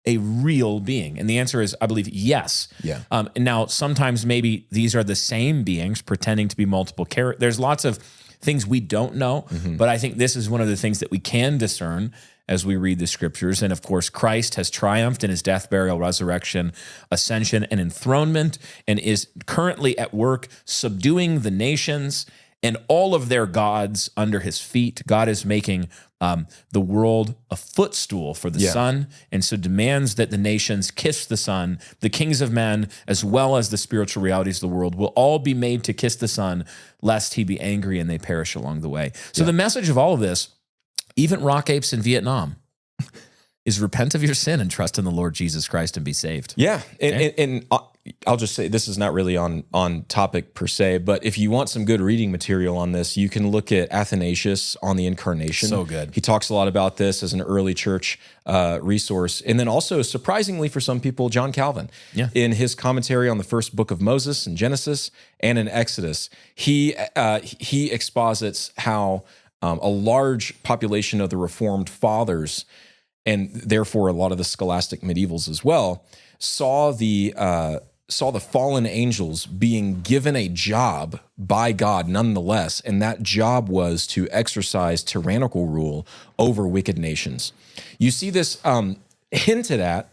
a real being? And the answer is, I believe, yes. Yeah. And now sometimes maybe these are the same beings pretending to be multiple characters. There's lots of things we don't know, but I think this is one of the things that we can discern as we read the scriptures. And of course, Christ has triumphed in his death, burial, resurrection, ascension, and enthronement, and is currently at work subduing the nations and all of their gods under his feet. God is making the world a footstool for the Son, and so demands that the nations kiss the Son. The kings of men, as well as the spiritual realities of the world, will all be made to kiss the Son, lest he be angry and they perish along the way. So the message of all of this, even rock apes in Vietnam, is repent of your sin and trust in the Lord Jesus Christ and be saved. Yeah, and I'll just say this is not really on topic per se, but if you want some good reading material on this, you can look at Athanasius on the Incarnation. So good. He talks a lot about this as an early church resource. And then also, surprisingly for some people, John Calvin. Yeah. In his commentary on the first book of Moses in Genesis and in Exodus, he exposits how a large population of the Reformed fathers, and therefore a lot of the scholastic medievals as well, saw the fallen angels being given a job by God nonetheless, and that job was to exercise tyrannical rule over wicked nations. You see this hinted at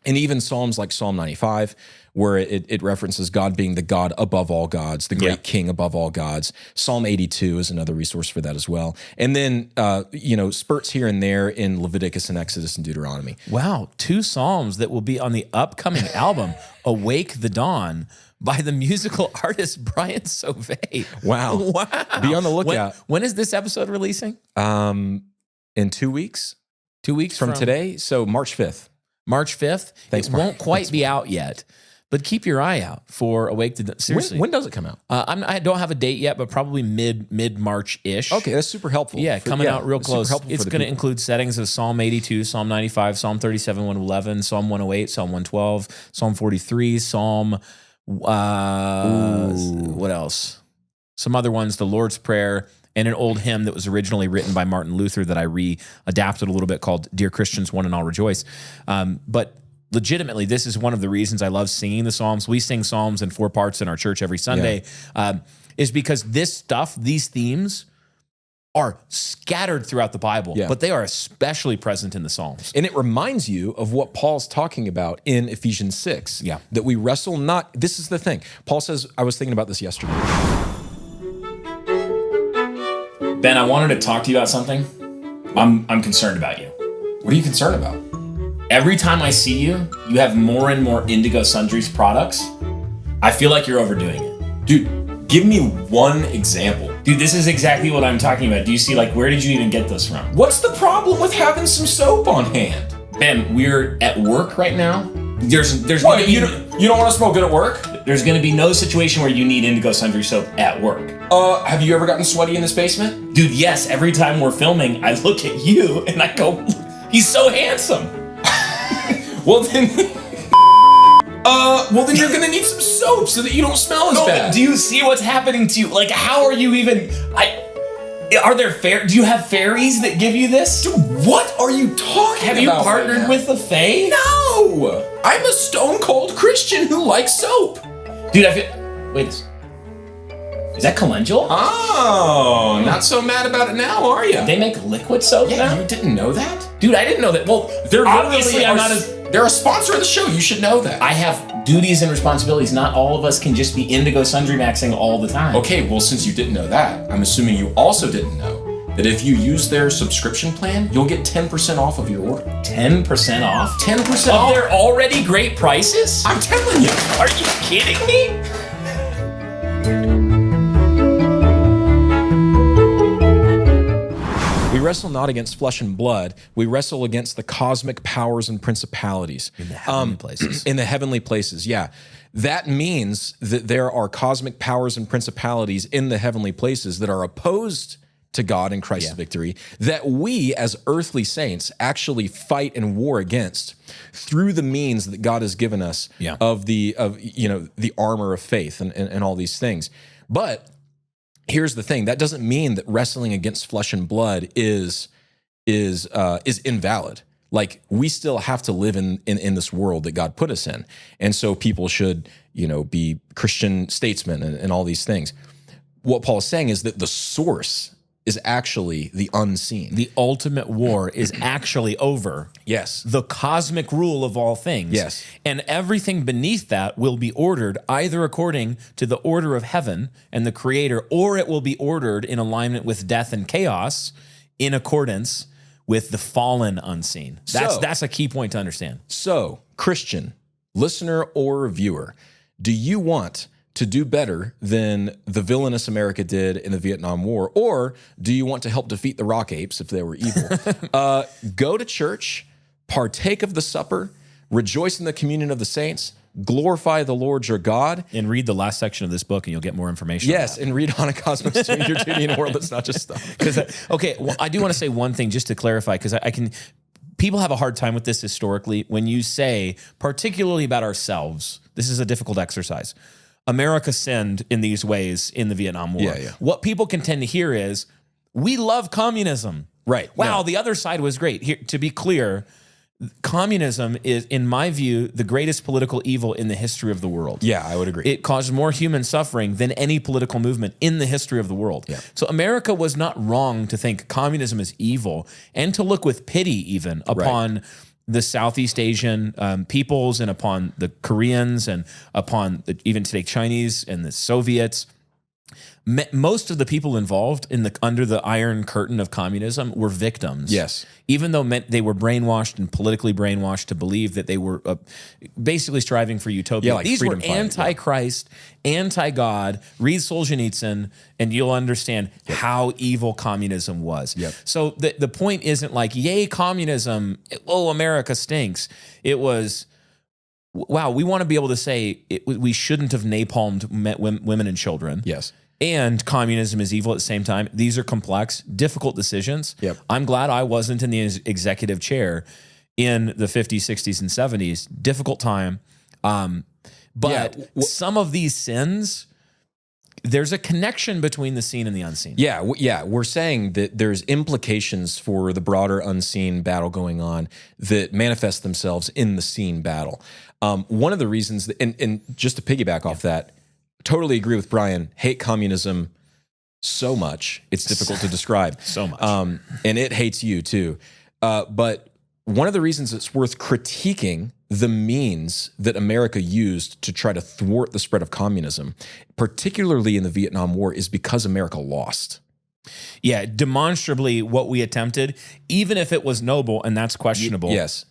in even Psalms like Psalm 95, where it references God being the God above all gods, the great king above all gods. Psalm 82 is another resource for that as well. And then, spurts here and there in Leviticus and Exodus and Deuteronomy. Wow, 2 psalms that will be on the upcoming album, Awake the Dawn, by the musical artist Brian Sauvé. Wow. Be on the lookout. When is this episode releasing? In 2 weeks. 2 weeks from today, so March 5th. March 5th. Thanks, it Mark. won't quite be out yet, but keep your eye out for Awake to... Seriously. When does it come out? I don't have a date yet, but probably mid-March-ish. Okay, that's super helpful. Yeah, coming out real close. It's going to include include settings of Psalm 82, Psalm 95, Psalm 37, 111, Psalm 108, Psalm 112, Psalm 43, Psalm... what else? Some other ones, the Lord's Prayer, and an old hymn that was originally written by Martin Luther that I re-adapted a little bit called Dear Christians, One and All Rejoice. But legitimately, this is one of the reasons I love singing the Psalms. We sing Psalms in 4 parts in our church every Sunday, is because this stuff, these themes, are scattered throughout the Bible, but they are especially present in the Psalms. And it reminds you of what Paul's talking about in Ephesians 6. Yeah. That we wrestle not, this is the thing. Paul says, I was thinking about this yesterday. Ben, I wanted to talk to you about something. I'm concerned about you. What are you concerned about? Every time I see you, you have more and more Indigo Sundries products. I feel like you're overdoing it. Dude, give me one example. Dude, this is exactly what I'm talking about. Do you see, where did you even get this from? What's the problem with having some soap on hand? Ben, we're at work right now. There's what, you don't want to smell good at work? There's going to be no situation where you need Indigo Sundry soap at work. Have you ever gotten sweaty in this basement? Dude, yes. Every time we're filming, I look at you and I go, he's so handsome. Well then you're gonna need some soap so that you don't smell as bad. Do you see what's happening to you? How are you even? Do you have fairies that give you this? Dude, what are you talking about? Have you partnered with the Fae? No! I'm a stone cold Christian who likes soap. Dude, wait. Is that calendula? Oh, not so mad about it now, are you? They make liquid soap now? You didn't know that? Dude, I didn't know that. Well, they're a sponsor of the show. You should know that. I have duties and responsibilities. Not all of us can just be Indigo Sundry Maxing all the time. Okay, well, since you didn't know that, I'm assuming you also didn't know that if you use their subscription plan, you'll get 10% off of your order. 10% off? 10% off? Of their already great prices? I'm telling you. Are you kidding me? We wrestle not against flesh and blood. We wrestle against the cosmic powers and principalities. In the heavenly places. In the heavenly places, yeah. That means that there are cosmic powers and principalities in the heavenly places that are opposed to God and Christ's victory, that we as earthly saints actually fight and war against through the means that God has given us of the armor of faith and all these things. But here's the thing: that doesn't mean that wrestling against flesh and blood is invalid. We still have to live in this world that God put us in, and so people should be Christian statesmen and all these things. What Paul is saying is that the source is actually the unseen. The ultimate war is actually over. Yes. The cosmic rule of all things. Yes. And everything beneath that will be ordered either according to the order of heaven and the Creator, or it will be ordered in alignment with death and chaos in accordance with the fallen unseen. That's a key point to understand. So, Christian, listener or viewer, do you want to do better than the villainous America did in the Vietnam War? Or do you want to help defeat the rock apes if they were evil? Go to church, partake of the supper, rejoice in the communion of the saints, glorify the Lord your God. And read the last section of this book and you'll get more information. Yes, and read On a Cosmos doing your duty in a world that's not just stuff. Okay, well, I do want to say one thing just to clarify, because I can... People have a hard time with this historically. When you say, particularly about ourselves, this is a difficult exercise. America sinned in these ways in the Vietnam War. Yeah. What people can tend to hear is, we love communism. Right. Wow, No. the other side was great. Here, to be clear, communism is, in my view, the greatest political evil in the history of the world. Yeah, I would agree. It caused more human suffering than any political movement in the history of the world. Yeah. So America was not wrong to think communism is evil and to look with pity even upon the Southeast Asian peoples and upon the Koreans and upon even today Chinese and the Soviets. Most of the people involved under the Iron Curtain of communism were victims. Yes. Even though they were brainwashed and politically brainwashed to believe that they were basically striving for utopia. Yeah, like These were freedom fight, anti-Christ, anti-God. Read Solzhenitsyn and you'll understand how evil communism was. Yep. So the point isn't like, yay, communism, oh, America stinks. It was... Wow, we want to be able to say we shouldn't have napalmed women and children. Yes. And communism is evil at the same time. These are complex, difficult decisions. Yep. I'm glad I wasn't in the executive chair in the 50s, 60s, and 70s. Difficult time. But some of these sins, there's a connection between the seen and the unseen. Yeah, we're saying that there's implications for the broader unseen battle going on that manifest themselves in the seen battle. One of the reasons, and just to piggyback off that, totally agree with Brian, hate communism so much, it's difficult to describe. So much. And it hates you too. But one of the reasons it's worth critiquing the means that America used to try to thwart the spread of communism, particularly in the Vietnam War, is because America lost. Yeah, demonstrably what we attempted, even if it was noble, and that's questionable. Yes.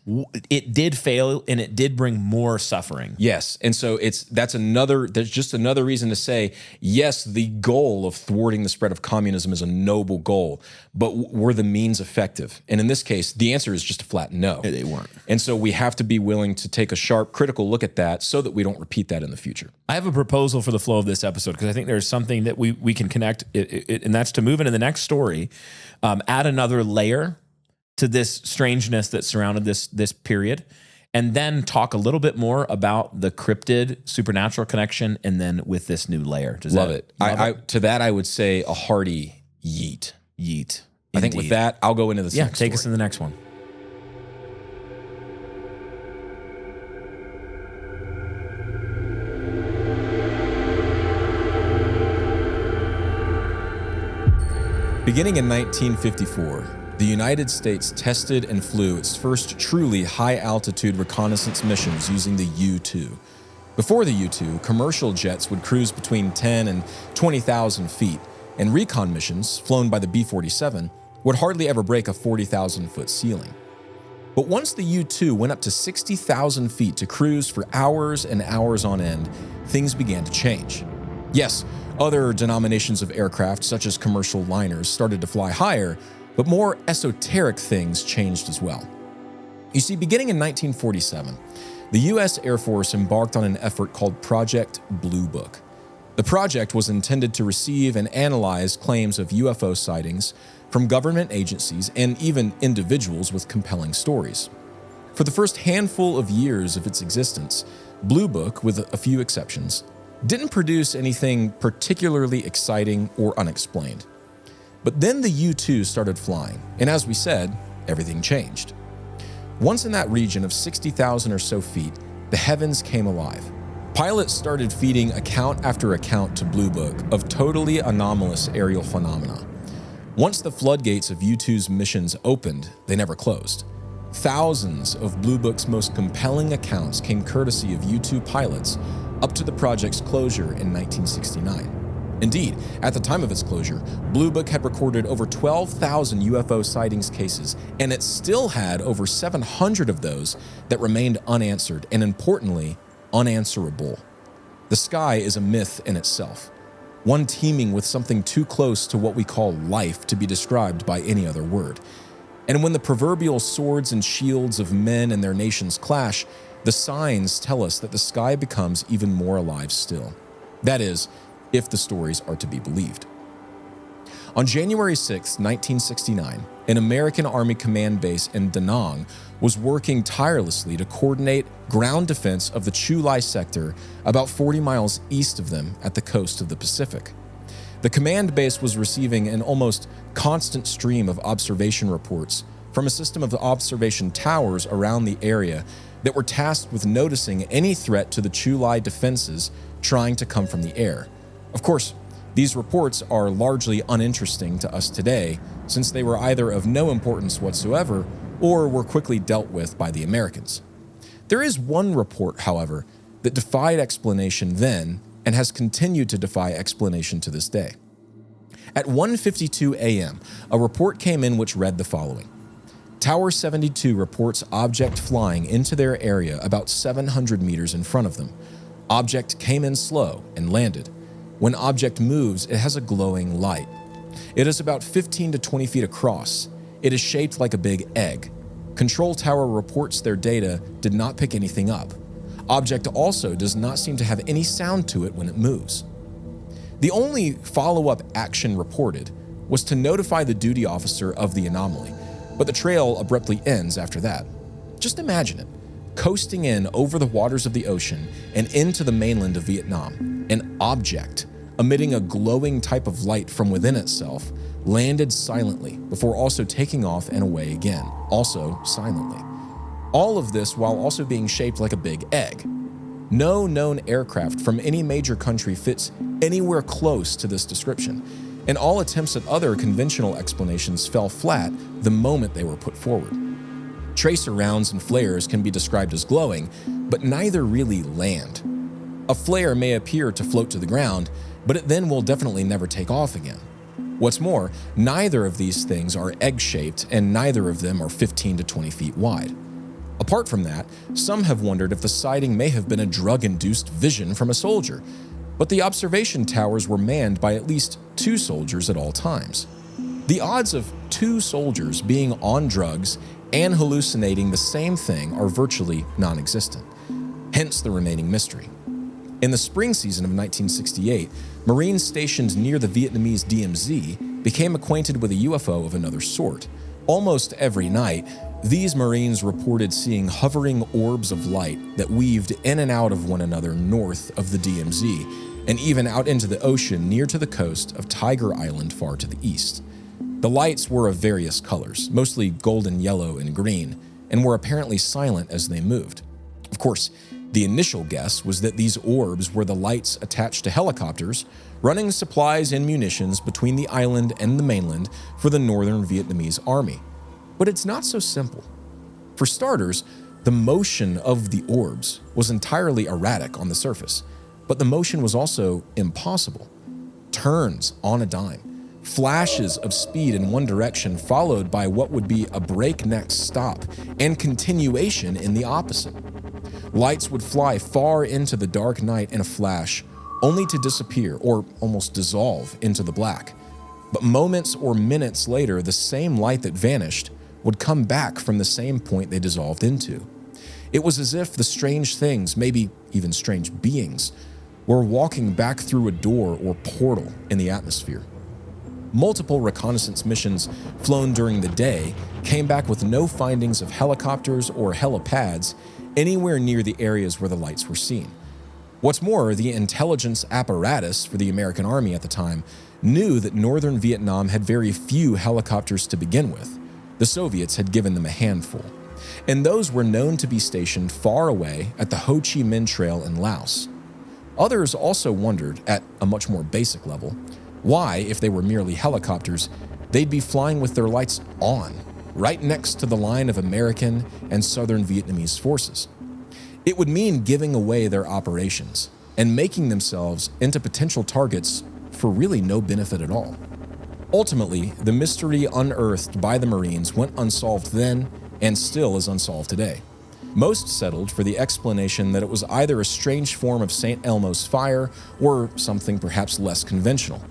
It did fail and it did bring more suffering. Yes. And so there's just another reason to say, yes, the goal of thwarting the spread of communism is a noble goal, but were the means effective? And in this case, the answer is just a flat no. They weren't. And so we have to be willing to take a sharp, critical look at that so that we don't repeat that in the future. I have a proposal for the flow of this episode because I think there's something that we can connect, and that's to move into the next story, add another layer to this strangeness that surrounded this period, and then talk a little bit more about the cryptid supernatural connection, and then with this new layer. Love it. To that, I would say a hearty yeet. Yeet. I think with that, I'll go into the next take story. us in the next one. Beginning in 1954, the United States tested and flew its first truly high-altitude reconnaissance missions using the U-2. Before the U-2, commercial jets would cruise between 10 and 20,000 feet, and recon missions, flown by the B-47, would hardly ever break a 40,000-foot ceiling. But once the U-2 went up to 60,000 feet to cruise for hours and hours on end, things began to change. Yes, other denominations of aircraft, such as commercial liners, started to fly higher, but more esoteric things changed as well. You see, beginning in 1947, the U.S. Air Force embarked on an effort called Project Blue Book. The project was intended to receive and analyze claims of UFO sightings from government agencies and even individuals with compelling stories. For the first handful of years of its existence, Blue Book, with a few exceptions, didn't produce anything particularly exciting or unexplained. But then the U-2 started flying, and as we said, everything changed. Once in that region of 60,000 or so feet, the heavens came alive. Pilots started feeding account after account to Blue Book of totally anomalous aerial phenomena. Once the floodgates of U-2's missions opened, they never closed. Thousands of Blue Book's most compelling accounts came courtesy of U-2 pilots up to the project's closure in 1969. Indeed, at the time of its closure, Blue Book had recorded over 12,000 UFO sightings cases, and it still had over 700 of those that remained unanswered and, importantly, unanswerable. The sky is a myth in itself, one teeming with something too close to what we call life to be described by any other word. And when the proverbial swords and shields of men and their nations clash, the signs tell us that the sky becomes even more alive still. That is, if the stories are to be believed. On January 6, 1969, an American Army command base in Da Nang was working tirelessly to coordinate ground defense of the Chu Lai sector about 40 miles east of them at the coast of the Pacific. The command base was receiving an almost constant stream of observation reports from a system of observation towers around the area that were tasked with noticing any threat to the Chu Lai defenses trying to come from the air. Of course, these reports are largely uninteresting to us today, since they were either of no importance whatsoever or were quickly dealt with by the Americans. There is one report, however, that defied explanation then and has continued to defy explanation to this day. At 1:52 a.m., a report came in which read the following: Tower 72 reports object flying into their area about 700 meters in front of them. Object came in slow and landed. When object moves, it has a glowing light. It is about 15 to 20 feet across. It is shaped like a big egg. Control tower reports their data did not pick anything up. Object also does not seem to have any sound to it when it moves. The only follow-up action reported was to notify the duty officer of the anomaly, but the trail abruptly ends after that. Just imagine it, coasting in over the waters of the ocean and into the mainland of Vietnam. An object, emitting a glowing type of light from within itself, landed silently before also taking off and away again, also silently. All of this while also being shaped like a big egg. No known aircraft from any major country fits anywhere close to this description, and all attempts at other conventional explanations fell flat the moment they were put forward. Tracer rounds and flares can be described as glowing, but neither really land. A flare may appear to float to the ground, but it then will definitely never take off again. What's more, neither of these things are egg-shaped and neither of them are 15 to 20 feet wide. Apart from that, some have wondered if the sighting may have been a drug-induced vision from a soldier, but the observation towers were manned by at least 2 soldiers at all times. The odds of 2 soldiers being on drugs and hallucinating the same thing are virtually non-existent, hence the remaining mystery. In the spring season of 1968, Marines stationed near the Vietnamese DMZ became acquainted with a UFO of another sort. Almost every night, these Marines reported seeing hovering orbs of light that weaved in and out of one another north of the DMZ, and even out into the ocean near to the coast of Tiger Island far to the east. The lights were of various colors, mostly golden yellow and green, and were apparently silent as they moved. Of course, the initial guess was that these orbs were the lights attached to helicopters running supplies and munitions between the island and the mainland for the northern Vietnamese army. But it's not so simple. For starters, the motion of the orbs was entirely erratic on the surface, but the motion was also impossible. Turns on a dime, flashes of speed in one direction followed by what would be a breakneck stop and continuation in the opposite. Lights would fly far into the dark night in a flash, only to disappear or almost dissolve into the black. But moments or minutes later, the same light that vanished would come back from the same point they dissolved into. It was as if the strange things, maybe even strange beings, were walking back through a door or portal in the atmosphere. Multiple reconnaissance missions flown during the day came back with no findings of helicopters or helipads anywhere near the areas where the lights were seen. What's more, the intelligence apparatus for the American Army at the time knew that northern Vietnam had very few helicopters to begin with. The Soviets had given them a handful, and those were known to be stationed far away at the Ho Chi Minh Trail in Laos. Others also wondered, at a much more basic level, why, if they were merely helicopters, they'd be flying with their lights on, right next to the line of American and Southern Vietnamese forces. It would mean giving away their operations and making themselves into potential targets for really no benefit at all. Ultimately, the mystery unearthed by the Marines went unsolved then and still is unsolved today. Most settled for the explanation that it was either a strange form of St. Elmo's fire or something perhaps less conventional.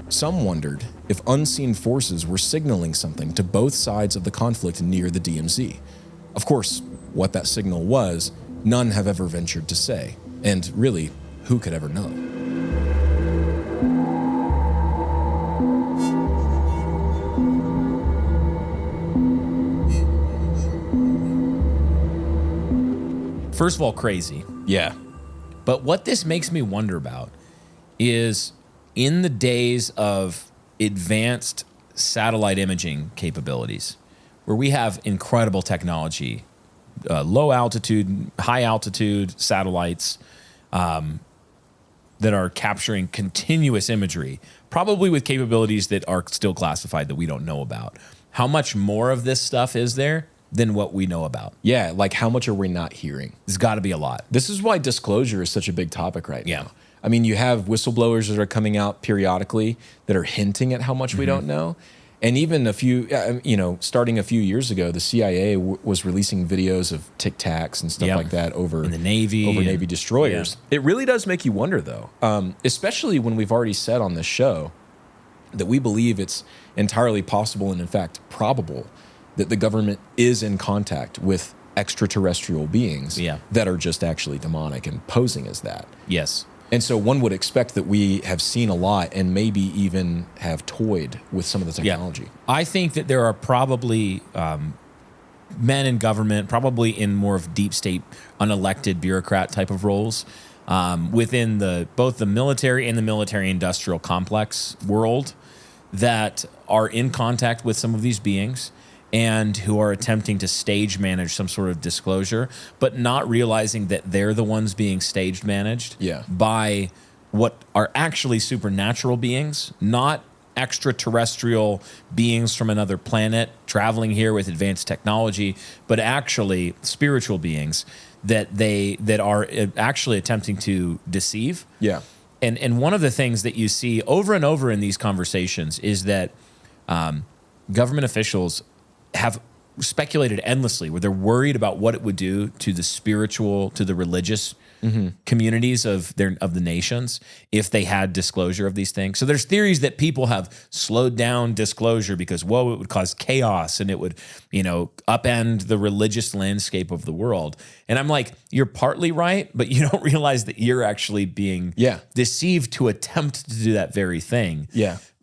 Some wondered if unseen forces were signaling something to both sides of the conflict near the DMZ. Of course, what that signal was none have ever ventured to say. And really, who could ever know? First of all, crazy. Yeah. But what this makes me wonder about is in the days of advanced satellite imaging capabilities, where we have incredible technology, low altitude, high altitude satellites that are capturing continuous imagery, probably with capabilities that are still classified that we don't know about. How much more of this stuff is there than what we know about? Yeah, like how much are we not hearing? There's got to be a lot. This is why disclosure is such a big topic right Yeah. now. I mean, you have whistleblowers that are coming out periodically that are hinting at how much we don't know. And even a few, starting a few years ago, the CIA was releasing videos of Tic Tacs and stuff like that over in the Navy, over Navy destroyers. Yeah. It really does make you wonder, though, especially when we've already said on this show that we believe it's entirely possible and, in fact, probable that the government is in contact with extraterrestrial beings that are just actually demonic and posing as that. Yes. And so one would expect that we have seen a lot and maybe even have toyed with some of the technology. Yeah. I think that there are probably men in government, probably in more of deep state, unelected bureaucrat type of roles within both the military and the military industrial complex world that are in contact with some of these beings and who are attempting to stage manage some sort of disclosure, but not realizing that they're the ones being stage managed by what are actually supernatural beings, not extraterrestrial beings from another planet traveling here with advanced technology, but actually spiritual beings that are actually attempting to deceive. Yeah. And one of the things that you see over and over in these conversations is that government officials have speculated endlessly where they're worried about what it would do to the spiritual, to the religious communities of the nations if they had disclosure of these things. So there's theories that people have slowed down disclosure because, it would cause chaos and it would, upend the religious landscape of the world. And I'm like, you're partly right, but you don't realize that you're actually being deceived to attempt to do that very thing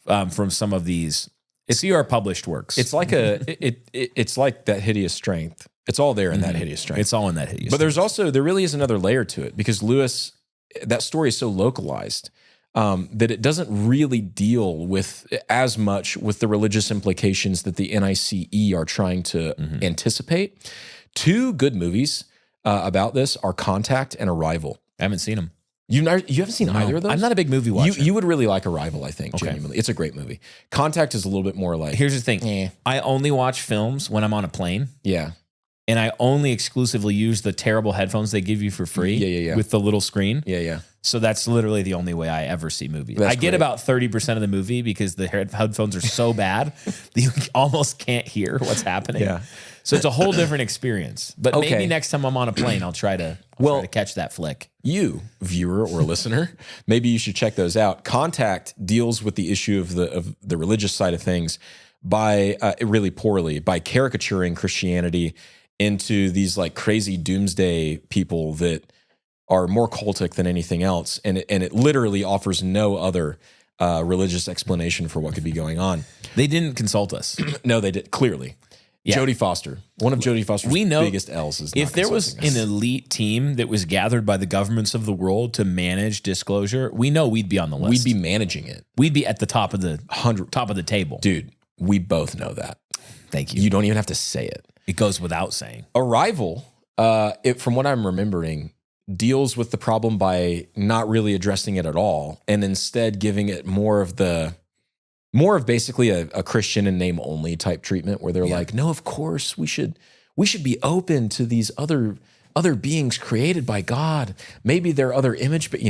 from some of these. See our published works. It's like it's like that hideous strength. It's all there in that hideous strength. It's all in that hideous. But there really is another layer to it because Lewis, that story is so localized that it doesn't really deal with as much with the religious implications that the NICE are trying to anticipate. Two good movies about this are Contact and Arrival. I haven't seen them. You haven't seen either of those? I'm not a big movie watcher. You would really like Arrival, I think, genuinely. It's a great movie. Contact is a little bit more like... Here's the thing. I only watch films when I'm on a plane. Yeah. And I only exclusively use the terrible headphones they give you for free with the little screen. Yeah. So that's literally the only way I ever see movies. That's I get great. about 30% of the movie because the headphones are so bad that you almost can't hear what's happening. Yeah. So it's a whole different experience. But maybe next time I'm on a plane, I'll try to catch that flick. You, viewer or listener, maybe you should check those out. Contact deals with the issue of the religious side of things by really poorly, by caricaturing Christianity into these like crazy doomsday people that are more cultic than anything else. And it literally offers no other religious explanation for what could be going on. They didn't consult us. No, they did, clearly. Yeah. Jodie Foster, one of Jodie Foster's biggest L's is not if there was an elite team that was gathered by the governments of the world to manage disclosure, we know we'd be on the list. We'd be managing it. We'd be at the top of the table. Dude, we both know that. Thank you. You don't even have to say it. It goes without saying. Arrival, from what I'm remembering, deals with the problem by not really addressing it at all and instead giving it more of basically a Christian in name only type treatment where they're like, no, of course we should be open to these other beings created by God. Maybe they're other image, but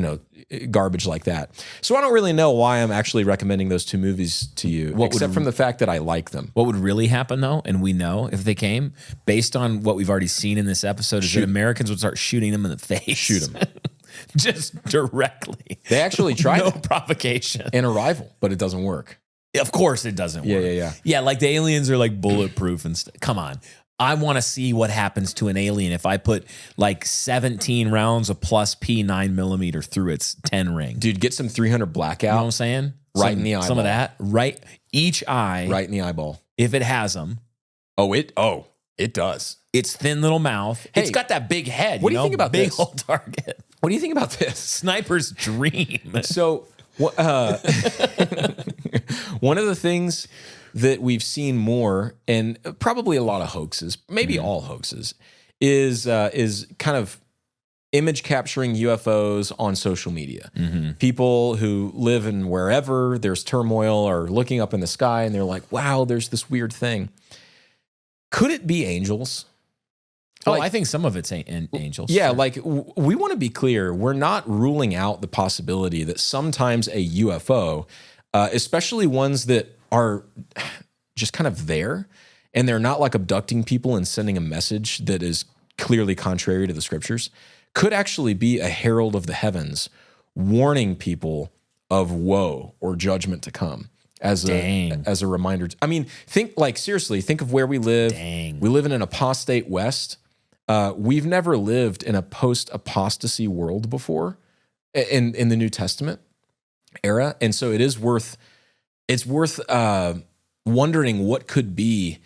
garbage like that. So I don't really know why I'm actually recommending those two movies to you, except from the fact that I like them. What would really happen though, and we know if they came, based on what we've already seen in this episode, is that Americans would start shooting them in the face. Shoot them. Just directly. They actually tried no provocation. in Arrival, but it doesn't work. Of course it doesn't work. Yeah. Yeah, like the aliens are like bulletproof and stuff. Come on. I want to see what happens to an alien if I put like 17 rounds of plus P 9mm through its 10 ring. Dude, get some 300 blackout. You know what I'm saying? Right in the eyeball. Some of that. Right. Each eye. Right in the eyeball. If it has them. It does. Its thin little mouth. Hey, it's got that big head. What do you think about big this? Big old target. What do you think about this? Sniper's dream. So, one of the things that we've seen more, and probably a lot of hoaxes, maybe all hoaxes, is kind of image capturing UFOs on social media. People who live in wherever there's turmoil are looking up in the sky and they're like, wow, there's this weird thing. Could it be angels? I think some of it's angels. Yeah, like we want to be clear. We're not ruling out the possibility that sometimes a UFO, especially ones that are just kind of there, and they're not like abducting people and sending a message that is clearly contrary to the scriptures, could actually be a herald of the heavens warning people of woe or judgment to come as a reminder. I mean, seriously, think of where we live. We live in an apostate West. We've never lived in a post-apostasy world before in the New Testament era. And so it's worth wondering what could be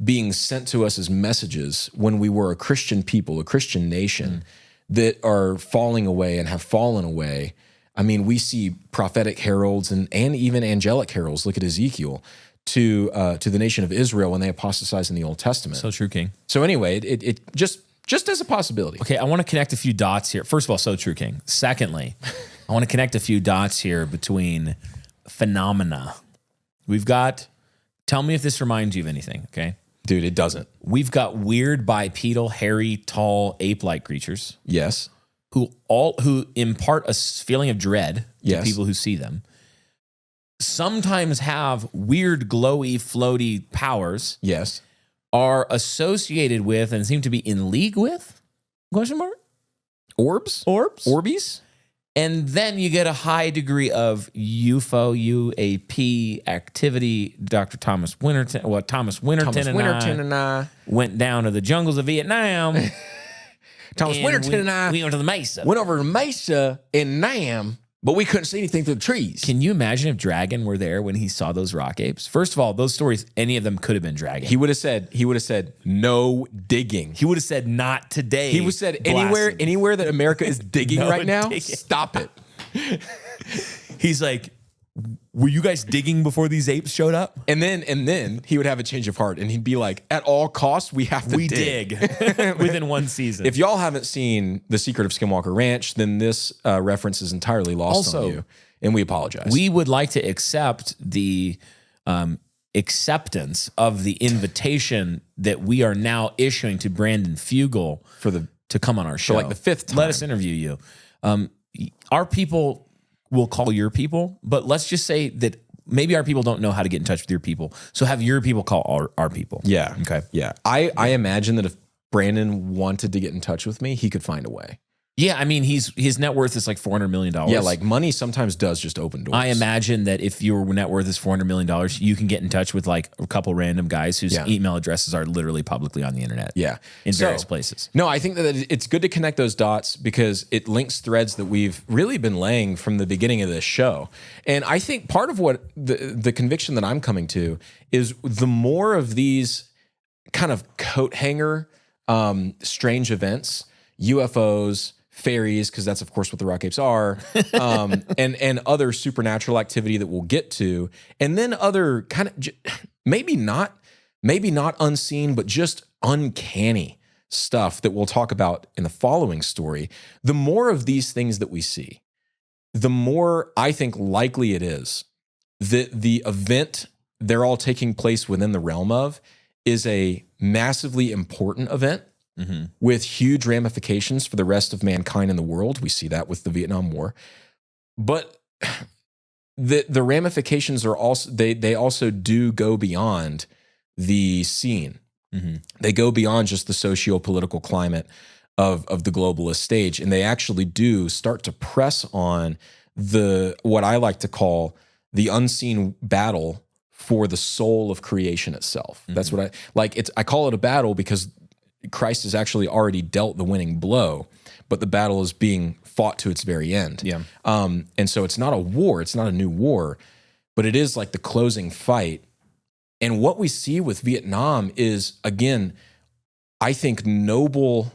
being sent to us as messages when we were a Christian people, a Christian nation that are falling away and have fallen away. I mean, we see prophetic heralds and even angelic heralds. Look at Ezekiel to the nation of Israel when they apostatized in the Old Testament. So true, King. So anyway, it just as a possibility. Okay, I want to connect a few dots here. First of all, so true, King. Secondly, I want to connect a few dots here between phenomena. We've got, tell me if this reminds you of anything, okay? Dude, it doesn't. We've got weird bipedal, hairy, tall, ape-like creatures. Yes. Who impart a feeling of dread to people who see them. Sometimes have weird, glowy, floaty powers. Yes. Are associated with and seem to be in league with? Question mark? Orbs? Orbies? And then you get a high degree of UFO, UAP activity. Dr. Thomas Winterton and I went down to the jungles of Vietnam. Thomas Winterton and I we went to the Mesa. Went over to Mesa in Nam, but we couldn't see anything through the trees. Can you imagine if Dragon were there when he saw those rock apes? First of all, those stories, any of them could have been Dragon. He would have said, no digging. He would have said, not today. He would have said, anywhere that America is digging right now, stop it. He's like, were you guys digging before these apes showed up? And then he would have a change of heart and he'd be like, at all costs, we have to dig. Within one season. If y'all haven't seen The Secret of Skinwalker Ranch, then this reference is entirely lost on you. And we apologize. We would like to accept the acceptance of the invitation that we are now issuing to Brandon Fugel to come on our show. For like the fifth time. Let us interview you. Our people will call your people, but let's just say that maybe our people don't know how to get in touch with your people. So have your people call our people. Yeah. Okay. Yeah. I imagine that if Brandon wanted to get in touch with me, he could find a way. Yeah, I mean, his net worth is like $400 million. Yeah, like money sometimes does just open doors. I imagine that if your net worth is $400 million, you can get in touch with like a couple random guys whose email addresses are literally publicly on the internet. Yeah. In various places. No, I think that it's good to connect those dots because it links threads that we've really been laying from the beginning of this show. And I think part of what the conviction that I'm coming to is the more of these kind of coat hanger, strange events, UFOs, Faeries, because that's of course what the rock apes are, and other supernatural activity that we'll get to, and then other kind of maybe not unseen, but just uncanny stuff that we'll talk about in the following story. The more of these things that we see, the more I think likely it is that the event they're all taking place within the realm of is a massively important event. Mm-hmm. With huge ramifications for the rest of mankind in the world. We see that with the Vietnam War. But the ramifications are also, they also do go beyond the scene. Mm-hmm. They go beyond just the socio-political climate of the globalist stage. And they actually do start to press on what I like to call the unseen battle for the soul of creation itself. That's what I like. I call it a battle because Christ has actually already dealt the winning blow, but the battle is being fought to its very end. Yeah. And so it's not a war, it's not a new war, but it is like the closing fight. And what we see with Vietnam is, again, I think noble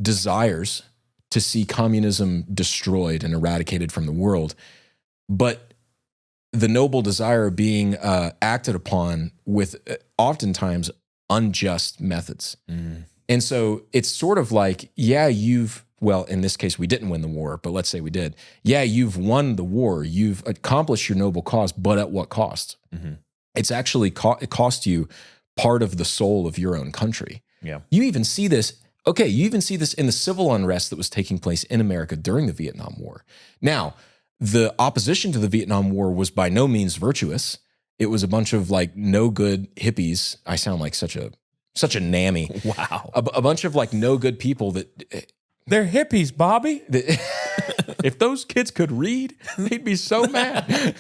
desires to see communism destroyed and eradicated from the world, but the noble desire being acted upon with oftentimes unjust methods. And so it's sort of like, yeah, well, in this case, we didn't win the war, but let's say we did. Yeah, you've won the war. You've accomplished your noble cause, but at what cost? It's actually, it cost you part of the soul of your own country. Yeah. You even see this, you even see this in the civil unrest that was taking place in America during the Vietnam War. Now, the opposition to the Vietnam War was by no means virtuous. It was a bunch of like no good hippies. I sound like such a nammy. Wow. A bunch of like no good people that they're hippies, Bobby. If those kids could read, they'd be so mad.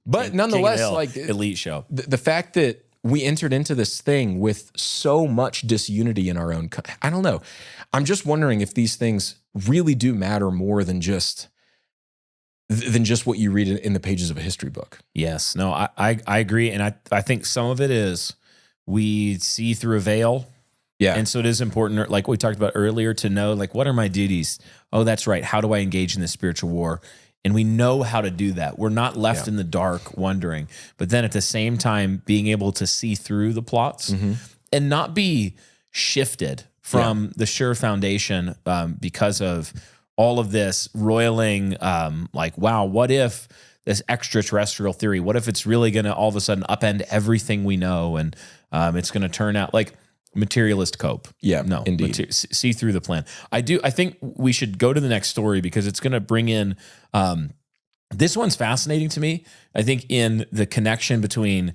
But nonetheless, like elite show. The fact that we entered into this thing with so much disunity in our own, I don't know. I'm just wondering if these things really do matter more than just what you read in the pages of a history book. Yes. No, I agree. And I think some of it is we see through a veil. Yeah. And so it is important, like we talked about earlier, to know, like, what are my duties? Oh, that's right. How do I engage in this spiritual war? And we know how to do that. We're not left in the dark wondering. But then at the same time, being able to see through the plots and not be shifted from the sure foundation because of all of this roiling, like, wow, what if this extraterrestrial theory, what if it's really going to all of a sudden upend everything we know and it's going to turn out like materialist cope? Yeah, no, indeed. See through the plan. I think we should go to the next story because it's going to bring in, this one's fascinating to me. I think in the connection between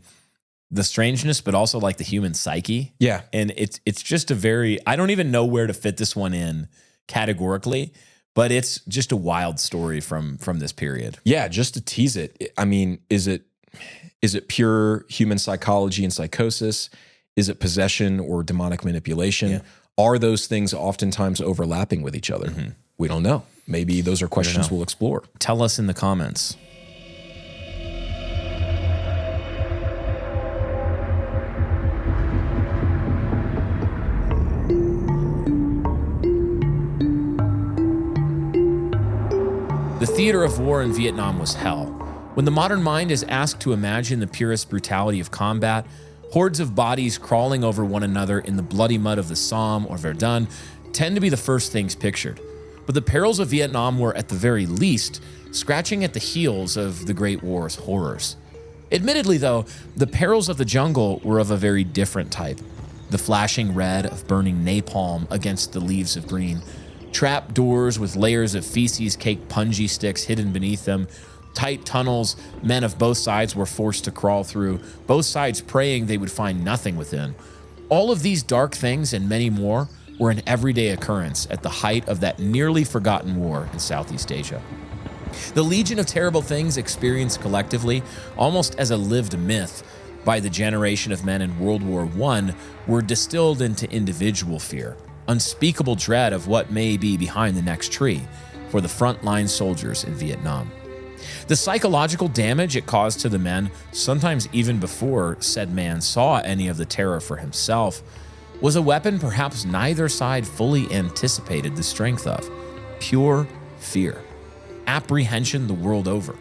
the strangeness, but also like the human psyche. Yeah. And it's just I don't even know where to fit this one in categorically, but it's just a wild story from this period. Yeah, just to tease it. I mean, is it pure human psychology and psychosis? Is it possession or demonic manipulation? Yeah. Are those things oftentimes overlapping with each other? We don't know. Maybe those are questions we'll explore. Tell us in the comments. The theater of war in Vietnam was hell. When the modern mind is asked to imagine the purest brutality of combat, hordes of bodies crawling over one another in the bloody mud of the Somme or Verdun tend to be the first things pictured. But the perils of Vietnam were, at the very least, scratching at the heels of the Great War's horrors. Admittedly, though, the perils of the jungle were of a very different type. The flashing red of burning napalm against the leaves of green, trap doors with layers of feces-caked punji sticks hidden beneath them, tight tunnels men of both sides were forced to crawl through, both sides praying they would find nothing within. All of these dark things and many more were an everyday occurrence at the height of that nearly forgotten war in Southeast Asia. The legion of terrible things experienced collectively, almost as a lived myth, by the generation of men in World War I, were distilled into individual fear, unspeakable dread of what may be behind the next tree for the frontline soldiers in Vietnam. The psychological damage it caused to the men, sometimes even before said man saw any of the terror for himself, was a weapon perhaps neither side fully anticipated the strength of. Pure fear. Apprehension the world over.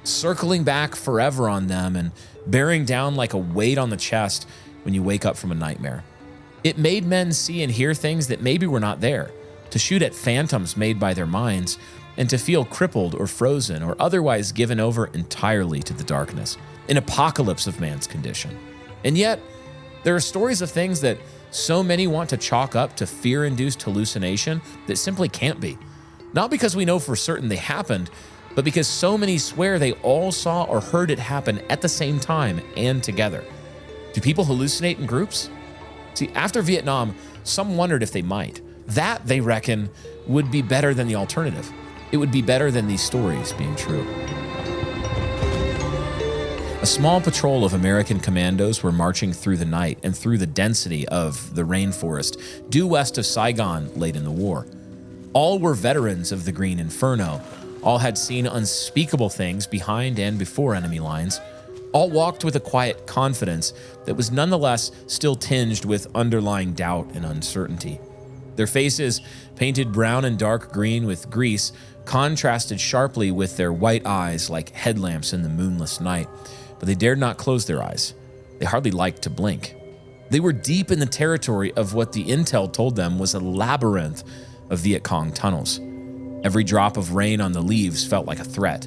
Circling back forever on them and bearing down like a weight on the chest when you wake up from a nightmare. It made men see and hear things that maybe were not there, to shoot at phantoms made by their minds, and to feel crippled or frozen or otherwise given over entirely to the darkness, an apocalypse of man's condition. And yet, there are stories of things that so many want to chalk up to fear-induced hallucination that simply can't be. Not because we know for certain they happened, but because so many swear they all saw or heard it happen at the same time and together. Do people hallucinate in groups? See, after Vietnam, some wondered if they might. That, they reckon, would be better than the alternative. It would be better than these stories being true. A small patrol of American commandos were marching through the night and through the density of the rainforest due west of Saigon late in the war. All were veterans of the Green Inferno. All had seen unspeakable things behind and before enemy lines. All walked with a quiet confidence that was nonetheless still tinged with underlying doubt and uncertainty. Their faces, painted brown and dark green with grease, contrasted sharply with their white eyes like headlamps in the moonless night, but they dared not close their eyes. They hardly liked to blink. They were deep in the territory of what the intel told them was a labyrinth of Viet Cong tunnels. Every drop of rain on the leaves felt like a threat.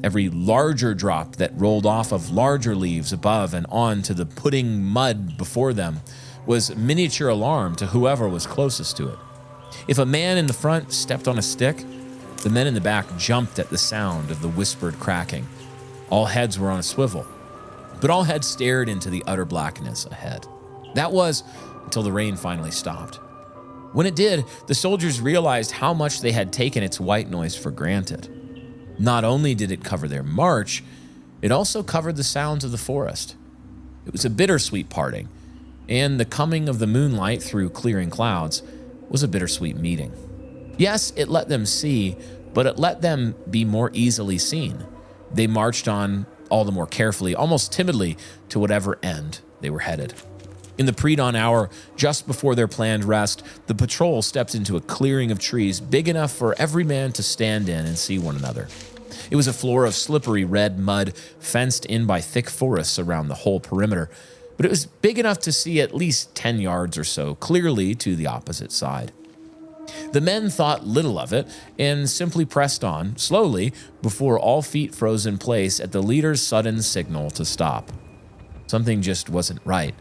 Every larger drop that rolled off of larger leaves above and on to the pudding mud before them was miniature alarm to whoever was closest to it. If a man in the front stepped on a stick, the men in the back jumped at the sound of the whispered cracking. All heads were on a swivel, but all heads stared into the utter blackness ahead. That was until the rain finally stopped. When it did, the soldiers realized how much they had taken its white noise for granted. Not only did it cover their march, it also covered the sounds of the forest. It was a bittersweet parting, and the coming of the moonlight through clearing clouds was a bittersweet meeting. Yes, it let them see, but it let them be more easily seen. They marched on all the more carefully, almost timidly, to whatever end they were headed. In the pre-dawn hour, just before their planned rest, the patrol stepped into a clearing of trees big enough for every man to stand in and see one another. It was a floor of slippery red mud, fenced in by thick forests around the whole perimeter, but it was big enough to see at least 10 yards or so clearly to the opposite side. The men thought little of it and simply pressed on, slowly, before all feet froze in place at the leader's sudden signal to stop. Something just wasn't right.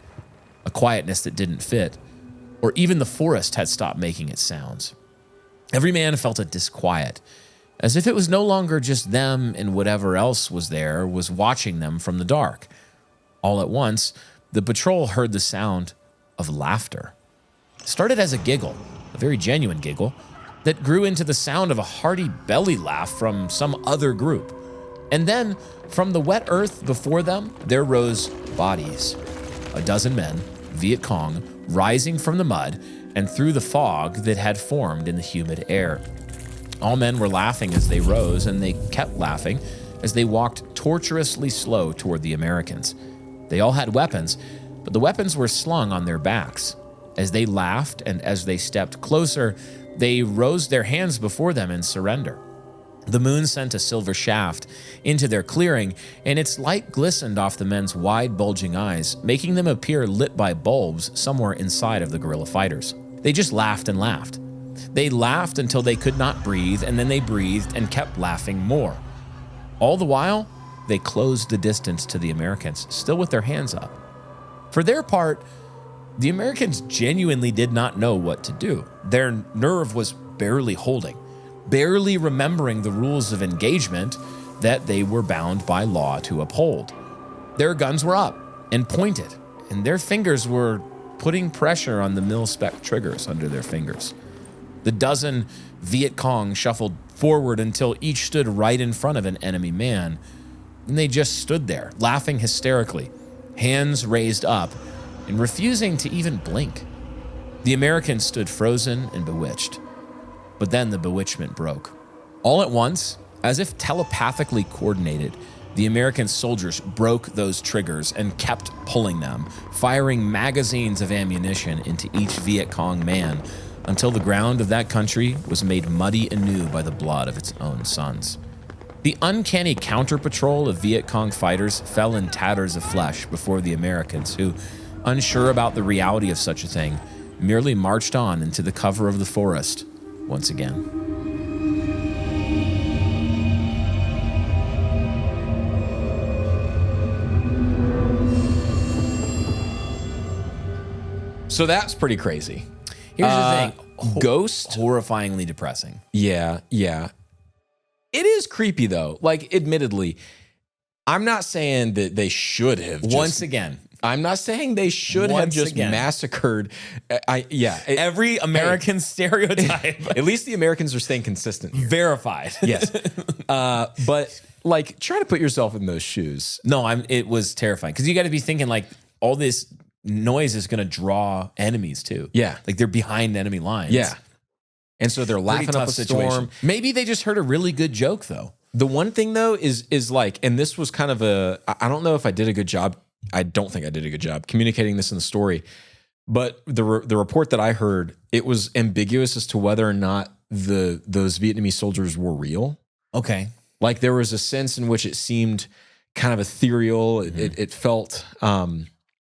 A quietness that didn't fit, or even the forest had stopped making its sounds. Every man felt a disquiet, as if it was no longer just them and whatever else was there was watching them from the dark. All at once, the patrol heard the sound of laughter. It started as a giggle, a very genuine giggle, that grew into the sound of a hearty belly laugh from some other group. And then, from the wet earth before them, there rose bodies. A dozen men, Viet Cong, rising from the mud and through the fog that had formed in the humid air. All men were laughing as they rose, and they kept laughing as they walked tortuously slow toward the Americans. They all had weapons, but the weapons were slung on their backs. As they laughed and as they stepped closer, they rose their hands before them in surrender. The moon sent a silver shaft into their clearing, and its light glistened off the men's wide, bulging eyes, making them appear lit by bulbs somewhere inside of the guerrilla fighters. They just laughed and laughed. They laughed until they could not breathe, and then they breathed and kept laughing more. All the while, they closed the distance to the Americans, still with their hands up. For their part, the Americans genuinely did not know what to do. Their nerve was barely holding, barely remembering the rules of engagement that they were bound by law to uphold. Their guns were up and pointed, and their fingers were putting pressure on the mil-spec triggers under their fingers. The dozen Viet Cong shuffled forward until each stood right in front of an enemy man, and they just stood there, laughing hysterically, hands raised up, and refusing to even blink. The Americans stood frozen and bewitched. But then the bewitchment broke. All at once, as if telepathically coordinated, the American soldiers broke those triggers and kept pulling them, firing magazines of ammunition into each Viet Cong man until the ground of that country was made muddy anew by the blood of its own sons. The uncanny counter-patrol of Viet Cong fighters fell in tatters of flesh before the Americans, who, unsure about the reality of such a thing, merely marched on into the cover of the forest once again. So that's pretty crazy. Here's the thing. Ghost? Horrifyingly depressing. Yeah. It is creepy, though. Like, admittedly, I'm not saying that they should have. Once again, I'm not saying they should have Once just again. massacred. Every American stereotype At least the Americans are staying consistent here. verified. Yes. But like, try to put yourself in those shoes. No, it was terrifying because you got to be thinking like all this noise is going to draw enemies too. Yeah. Like they're behind enemy lines. Yeah. And so they're laughing up a storm. Maybe they just heard a really good joke though. The one thing though is like, and this was kind of I don't know if I did a good job. I don't think I did a good job communicating this in the story, but the report that I heard, it was ambiguous as to whether or not those Vietnamese soldiers were real. Okay. Like there was a sense in which it seemed kind of ethereal. It felt, I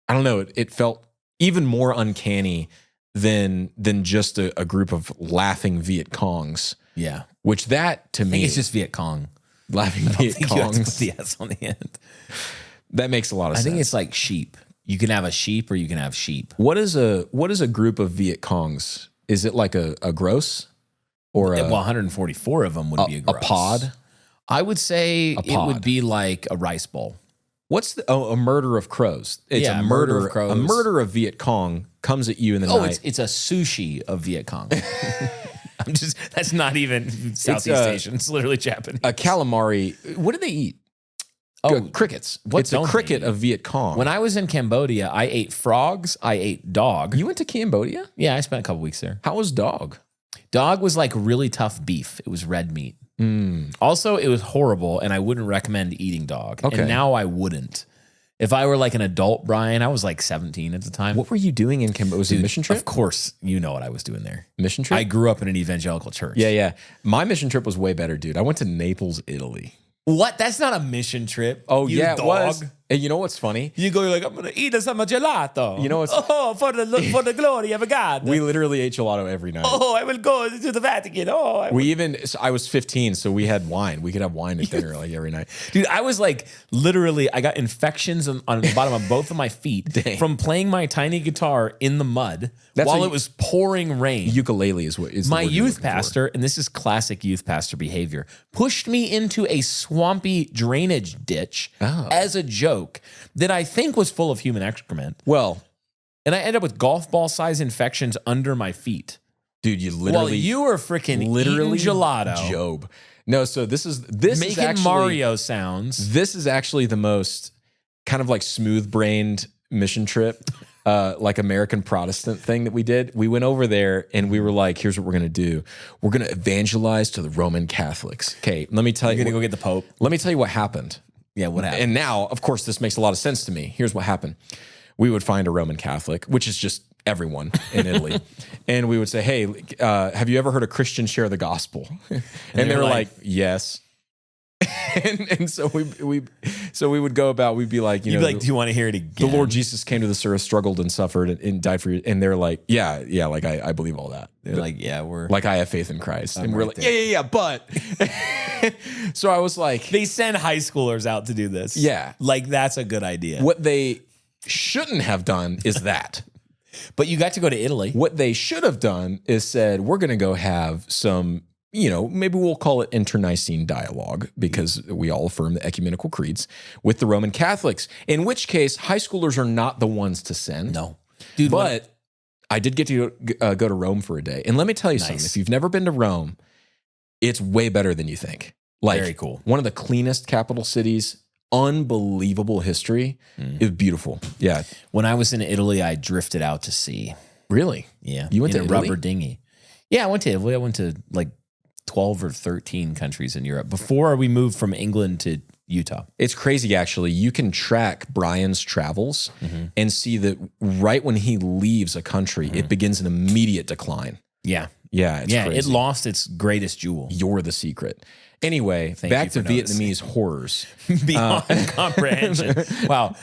don't know, it felt even more uncanny than just a group of laughing Viet Congs. Yeah. Which that to I me, think it's just Viet Cong. laughing I don't Viet think you have to put Congs. the S on the end. That makes a lot of I sense. think it's like sheep. You can have a sheep or you can have sheep. What is a group of Viet Congs? Is it like a gross or Well, 144 of them would be a gross. pod? I would say it pod. would be like a rice bowl. What's a murder of crows? It's Yeah, a murder murder of crows. A murder of Viet Cong comes at you in the Oh, night. it's a sushi of Viet Cong. That's not even Southeast Asian. It's literally Japanese. A calamari. What do they eat? Oh, crickets. what It's a don't they cricket eat? of Viet Cong. When I was in Cambodia, I ate frogs. I ate dog. You went to Cambodia? Yeah, I spent a couple weeks there. How was dog? Dog was like really tough beef. It was red meat. Also, it was horrible, and I wouldn't recommend eating dog. Okay. And now I wouldn't. If I were like an adult Brian, I was like 17 at the time. What were you doing in Cambodia? Was it a mission trip? Of course, you know what I was doing there. Mission trip? I grew up in an evangelical church. Yeah. My mission trip was way better, dude. I went to Naples, Italy. What? That's not a mission trip. Oh, you yeah, dog. it was. And you know what's funny? You go, you're like, I'm going to eat some gelato. You know what's- Oh, for the glory of God. We literally ate gelato every night. I will go to the Vatican. I was 15, so we had wine. We could have wine at dinner like every night. Dude, I was like, literally, I got infections on the bottom of both of my feet Dang. from playing my tiny guitar in the mud That's while what it was pouring rain. Ukulele is what is the My word you're youth looking for. pastor, and this is classic youth pastor behavior, pushed me into a swampy drainage ditch as a joke that I think was full of human excrement. Well, And I ended up with golf ball size infections under my feet. dude, you While literally you were freaking literally eating gelato, Job. No, so this is making actually, Mario sounds. This is actually the most kind of like smooth-brained mission trip, like American Protestant thing that we did. We went over there and we were like, here's what we're gonna do. We're gonna evangelize to the Roman Catholics. Okay, let me tell you. You're gonna go get the Pope. Let me tell you what happened. Yeah, what happened? And now, of course, this makes a lot of sense to me. Here's what happened. We would find a Roman Catholic, which is just everyone in Italy. And we would say, hey, have you ever heard a Christian share the gospel? And they were like, yes. and so we would go about, we'd be like, You'd be like, do you want to hear it again? the Lord Jesus came to this earth, struggled and suffered and died for you. And they're like, yeah, like I believe all that. They're like, yeah, we're Like I have faith in Christ. And we're right like, there. yeah, but. So I was like, They send high schoolers out to do this. Yeah. Like that's a good idea. what they shouldn't have done is that. But you got to go to Italy. What they should have done is said, we're going to go have some, maybe we'll call it internecine dialogue because we all affirm the ecumenical creeds with the Roman Catholics, in which case high schoolers are not the ones to send. No. Dude, But I did get to go to Rome for a day. And let me tell you something. If you've never been to Rome, it's way better than you think. Like, very cool. One of the cleanest capital cities, unbelievable history. It was beautiful. Yeah. when I was in Italy, I drifted out to sea. Really? Yeah. You went in to a Italy? rubber dinghy. Yeah, I went to Italy. I went to like 12 or 13 countries in Europe before we moved from England to Utah. It's crazy, actually. You can track Brian's travels and see that right when he leaves a country, it begins an immediate decline. Yeah. Yeah, it's crazy. It lost its greatest jewel. You're the secret. Anyway, Thank back you to for noticing. Vietnamese horrors. Beyond comprehension. Wow.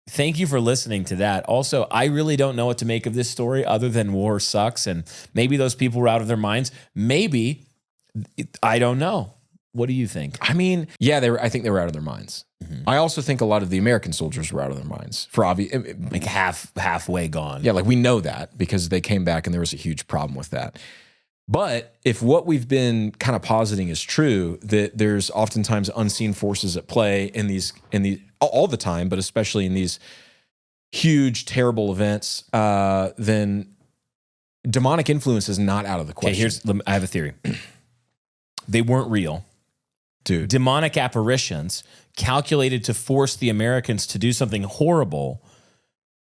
Thank you for listening to that. Also, I really don't know what to make of this story other than war sucks. And maybe those people were out of their minds. Maybe, I don't know. What do you think? I mean, yeah, I think they were out of their minds. I also think a lot of the American soldiers were out of their minds for obvious. Like halfway gone. Yeah, like we know that because they came back and there was a huge problem with that. But if what we've been kind of positing is true, that there's oftentimes unseen forces at play in these all the time, but especially in these huge, terrible events, then demonic influence is not out of the question. I have a theory. They weren't real. Dude. Demonic apparitions calculated to force the Americans to do something horrible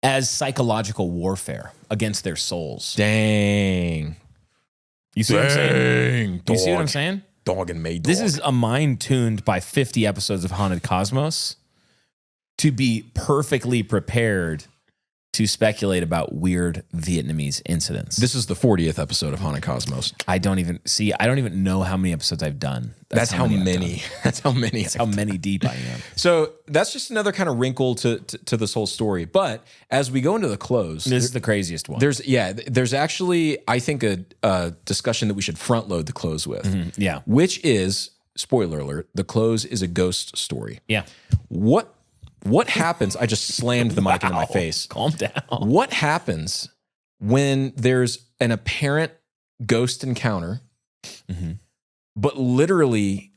as psychological warfare against their souls. Dang. You see what I'm saying? Dog. You see what I'm saying? Dog and maid dog. This is a mind tuned by 50 episodes of Haunted Cosmos to be perfectly prepared to speculate about weird Vietnamese incidents. This is the 40th episode of Haunted Cosmos. I don't even know how many episodes I've done. That's how many. That's how many. That's how many deep I am. So that's just another kind of wrinkle to this whole story. But as we go into the close, This is the craziest one. There's actually, I think, a discussion that we should front load the close with. Yeah. Which is, spoiler alert, the close is a ghost story. Yeah. What happens? I just slammed the mic into my face. Calm down. What happens when there's an apparent ghost encounter, but literally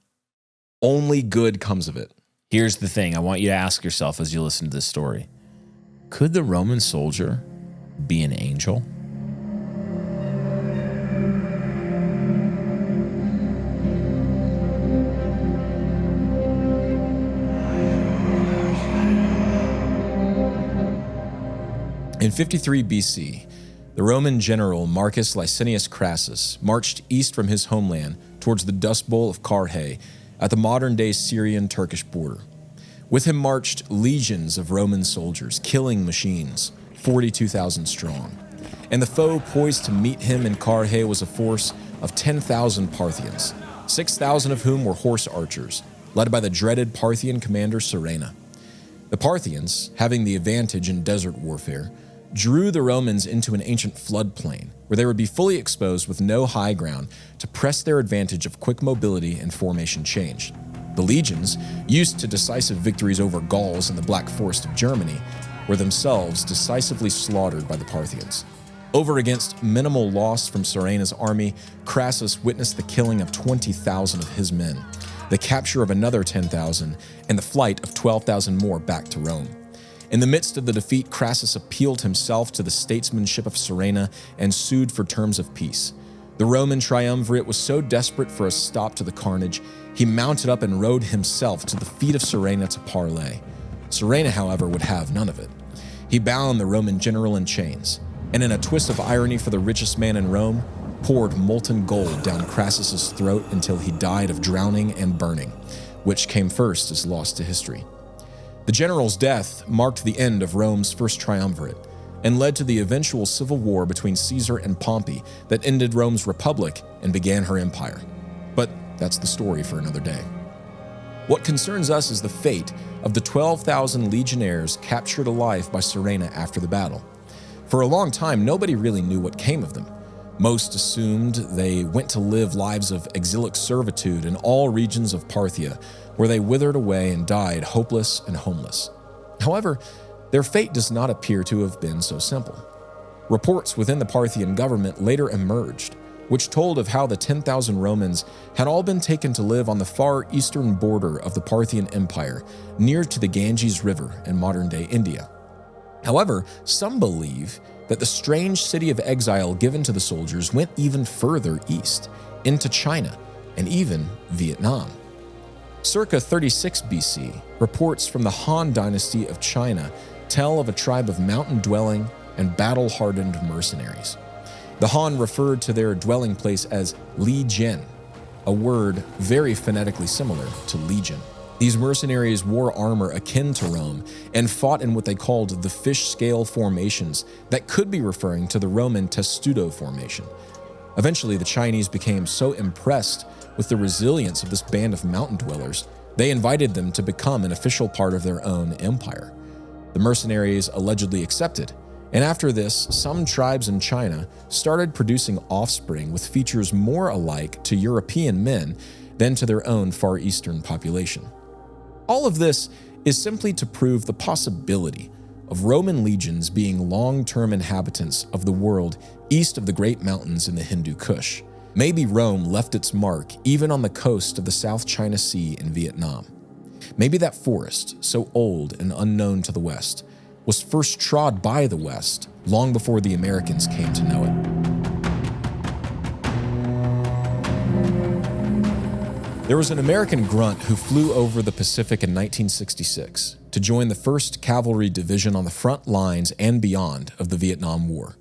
only good comes of it? Here's the thing I want you to ask yourself as you listen to this story. Could the Roman soldier be an angel? In 53 BC, the Roman general Marcus Licinius Crassus marched east from his homeland towards the Dust Bowl of Carrhae at the modern-day Syrian-Turkish border. With him marched legions of Roman soldiers, killing machines, 42,000 strong. And the foe poised to meet him in Carrhae was a force of 10,000 Parthians, 6,000 of whom were horse archers, led by the dreaded Parthian commander Serena. The Parthians, having the advantage in desert warfare, drew the Romans into an ancient floodplain where they would be fully exposed with no high ground to press their advantage of quick mobility and formation change. The legions, used to decisive victories over Gauls in the Black Forest of Germany, were themselves decisively slaughtered by the Parthians. Over against minimal loss from Serena's army, Crassus witnessed the killing of 20,000 of his men, the capture of another 10,000, and the flight of 12,000 more back to Rome. In the midst of the defeat, Crassus appealed himself to the statesmanship of Serena and sued for terms of peace. The Roman triumvirate was so desperate for a stop to the carnage, he mounted up and rode himself to the feet of Serena to parley. Serena, however, would have none of it. He bound the Roman general in chains, and in a twist of irony for the richest man in Rome, poured molten gold down Crassus's throat until he died of drowning and burning. Which came first is lost to history. The general's death marked the end of Rome's first triumvirate and led to the eventual civil war between Caesar and Pompey that ended Rome's republic and began her empire. But that's the story for another day. What concerns us is the fate of the 12,000 legionnaires captured alive by Serena after the battle. For a long time, nobody really knew what came of them. Most assumed they went to live lives of exilic servitude in all regions of Parthia, where they withered away and died hopeless and homeless. However, their fate does not appear to have been so simple. Reports within the Parthian government later emerged, which told of how the 10,000 Romans had all been taken to live on the far eastern border of the Parthian Empire, near to the Ganges River in modern-day India. However, some believe that the strange city of exile given to the soldiers went even further east, into China, and even Vietnam. Circa 36 BC, reports from the Han dynasty of China tell of a tribe of mountain-dwelling and battle-hardened mercenaries. The Han referred to their dwelling place as Li Jian, a word very phonetically similar to legion. These mercenaries wore armor akin to Rome and fought in what they called the fish scale formations that could be referring to the Roman testudo formation. Eventually, the Chinese became so impressed with the resilience of this band of mountain dwellers, they invited them to become an official part of their own empire. The mercenaries allegedly accepted, and after this, some tribes in China started producing offspring with features more alike to European men than to their own Far Eastern population. All of this is simply to prove the possibility of Roman legions being long-term inhabitants of the world east of the Great Mountains in the Hindu Kush. Maybe Rome left its mark even on the coast of the South China Sea in Vietnam. Maybe that forest, so old and unknown to the West, was first trod by the West long before the Americans came to know it. There was an American grunt who flew over the Pacific in 1966 to join the 1st Cavalry Division on the front lines and beyond of the Vietnam War.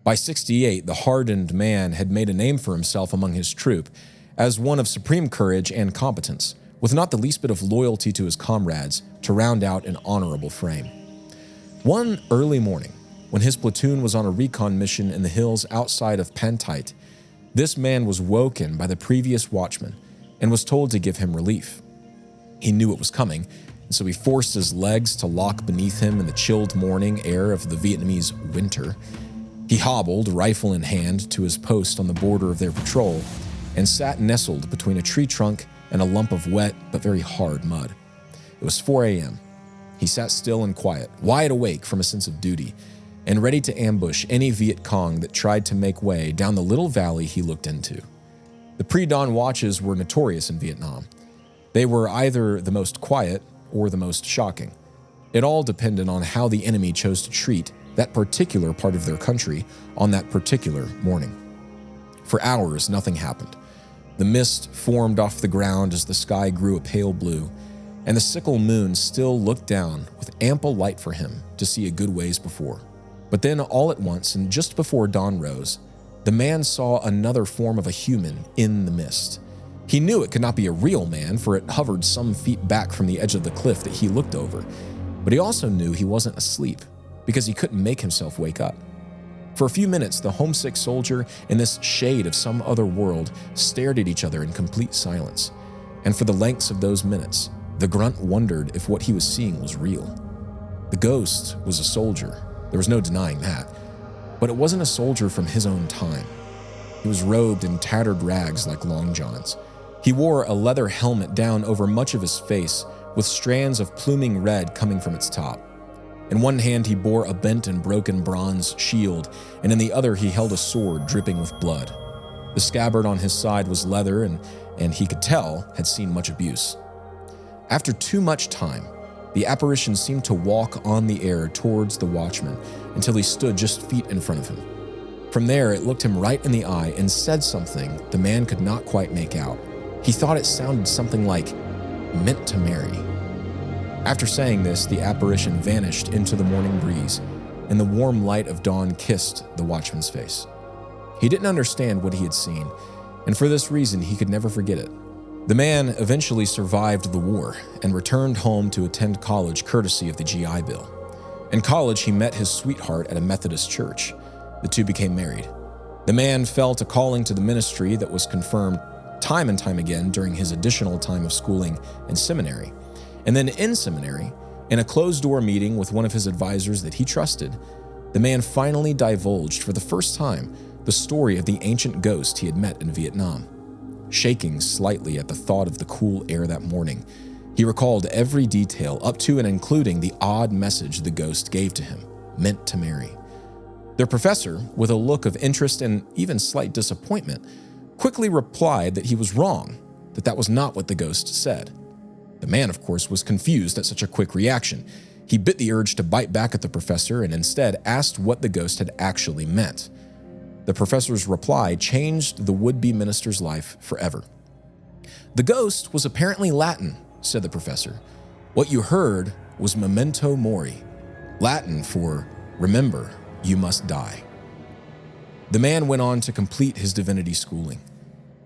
By '68, the hardened man had made a name for himself among his troop as one of supreme courage and competence, with not the least bit of loyalty to his comrades to round out an honorable frame. One early morning, when his platoon was on a recon mission in the hills outside of Pantait, this man was woken by the previous watchman and was told to give him relief. He knew it was coming, and so he forced his legs to lock beneath him in the chilled morning air of the Vietnamese winter. He hobbled, rifle in hand, to his post on the border of their patrol and sat nestled between a tree trunk and a lump of wet but very hard mud. It was 4 a.m. He sat still and quiet, wide awake from a sense of duty, and ready to ambush any Viet Cong that tried to make way down the little valley he looked into. The pre-dawn watches were notorious in Vietnam. They were either the most quiet or the most shocking. It all depended on how the enemy chose to treat that particular part of their country on that particular morning. For hours, nothing happened. The mist formed off the ground as the sky grew a pale blue, and the sickle moon still looked down with ample light for him to see a good ways before. But then all at once, and just before dawn rose, the man saw another form of a human in the mist. He knew it could not be a real man, for it hovered some feet back from the edge of the cliff that he looked over. But he also knew he wasn't asleep, because he couldn't make himself wake up. For a few minutes, the homesick soldier and this shade of some other world stared at each other in complete silence. And for the lengths of those minutes, the grunt wondered if what he was seeing was real. The ghost was a soldier. There was no denying that. But it wasn't a soldier from his own time. He was robed in tattered rags like long johns. He wore a leather helmet down over much of his face, with strands of pluming red coming from its top. In one hand he bore a bent and broken bronze shield, and in the other he held a sword dripping with blood. The scabbard on his side was leather and he could tell had seen much abuse. After too much time, the apparition seemed to walk on the air towards the watchman until he stood just feet in front of him. From there, it looked him right in the eye and said something the man could not quite make out. He thought it sounded something like, "meant to marry." After saying this, the apparition vanished into the morning breeze, and the warm light of dawn kissed the watchman's face. He didn't understand what he had seen, and for this reason, he could never forget it. The man eventually survived the war and returned home to attend college courtesy of the GI Bill. In college, he met his sweetheart at a Methodist church. The two became married. The man felt a calling to the ministry that was confirmed time and time again during his additional time of schooling in seminary. And then in seminary, in a closed-door meeting with one of his advisors that he trusted, the man finally divulged for the first time the story of the ancient ghost he had met in Vietnam. Shaking slightly at the thought of the cool air that morning, he recalled every detail up to and including the odd message the ghost gave to him, "meant to marry." Their professor, with a look of interest and even slight disappointment, quickly replied that he was wrong, that was not what the ghost said. The man, of course, was confused at such a quick reaction. He bit the urge to bite back at the professor and instead asked what the ghost had actually meant. The professor's reply changed the would-be minister's life forever. "The ghost was apparently Latin," said the professor. "What you heard was Memento Mori, Latin for remember, you must die." The man went on to complete his divinity schooling.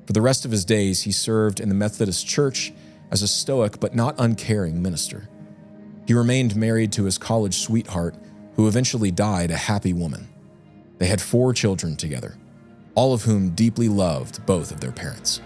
For the rest of his days, he served in the Methodist Church as a stoic but not uncaring minister. He remained married to his college sweetheart, who eventually died a happy woman. They had 4 children together, all of whom deeply loved both of their parents.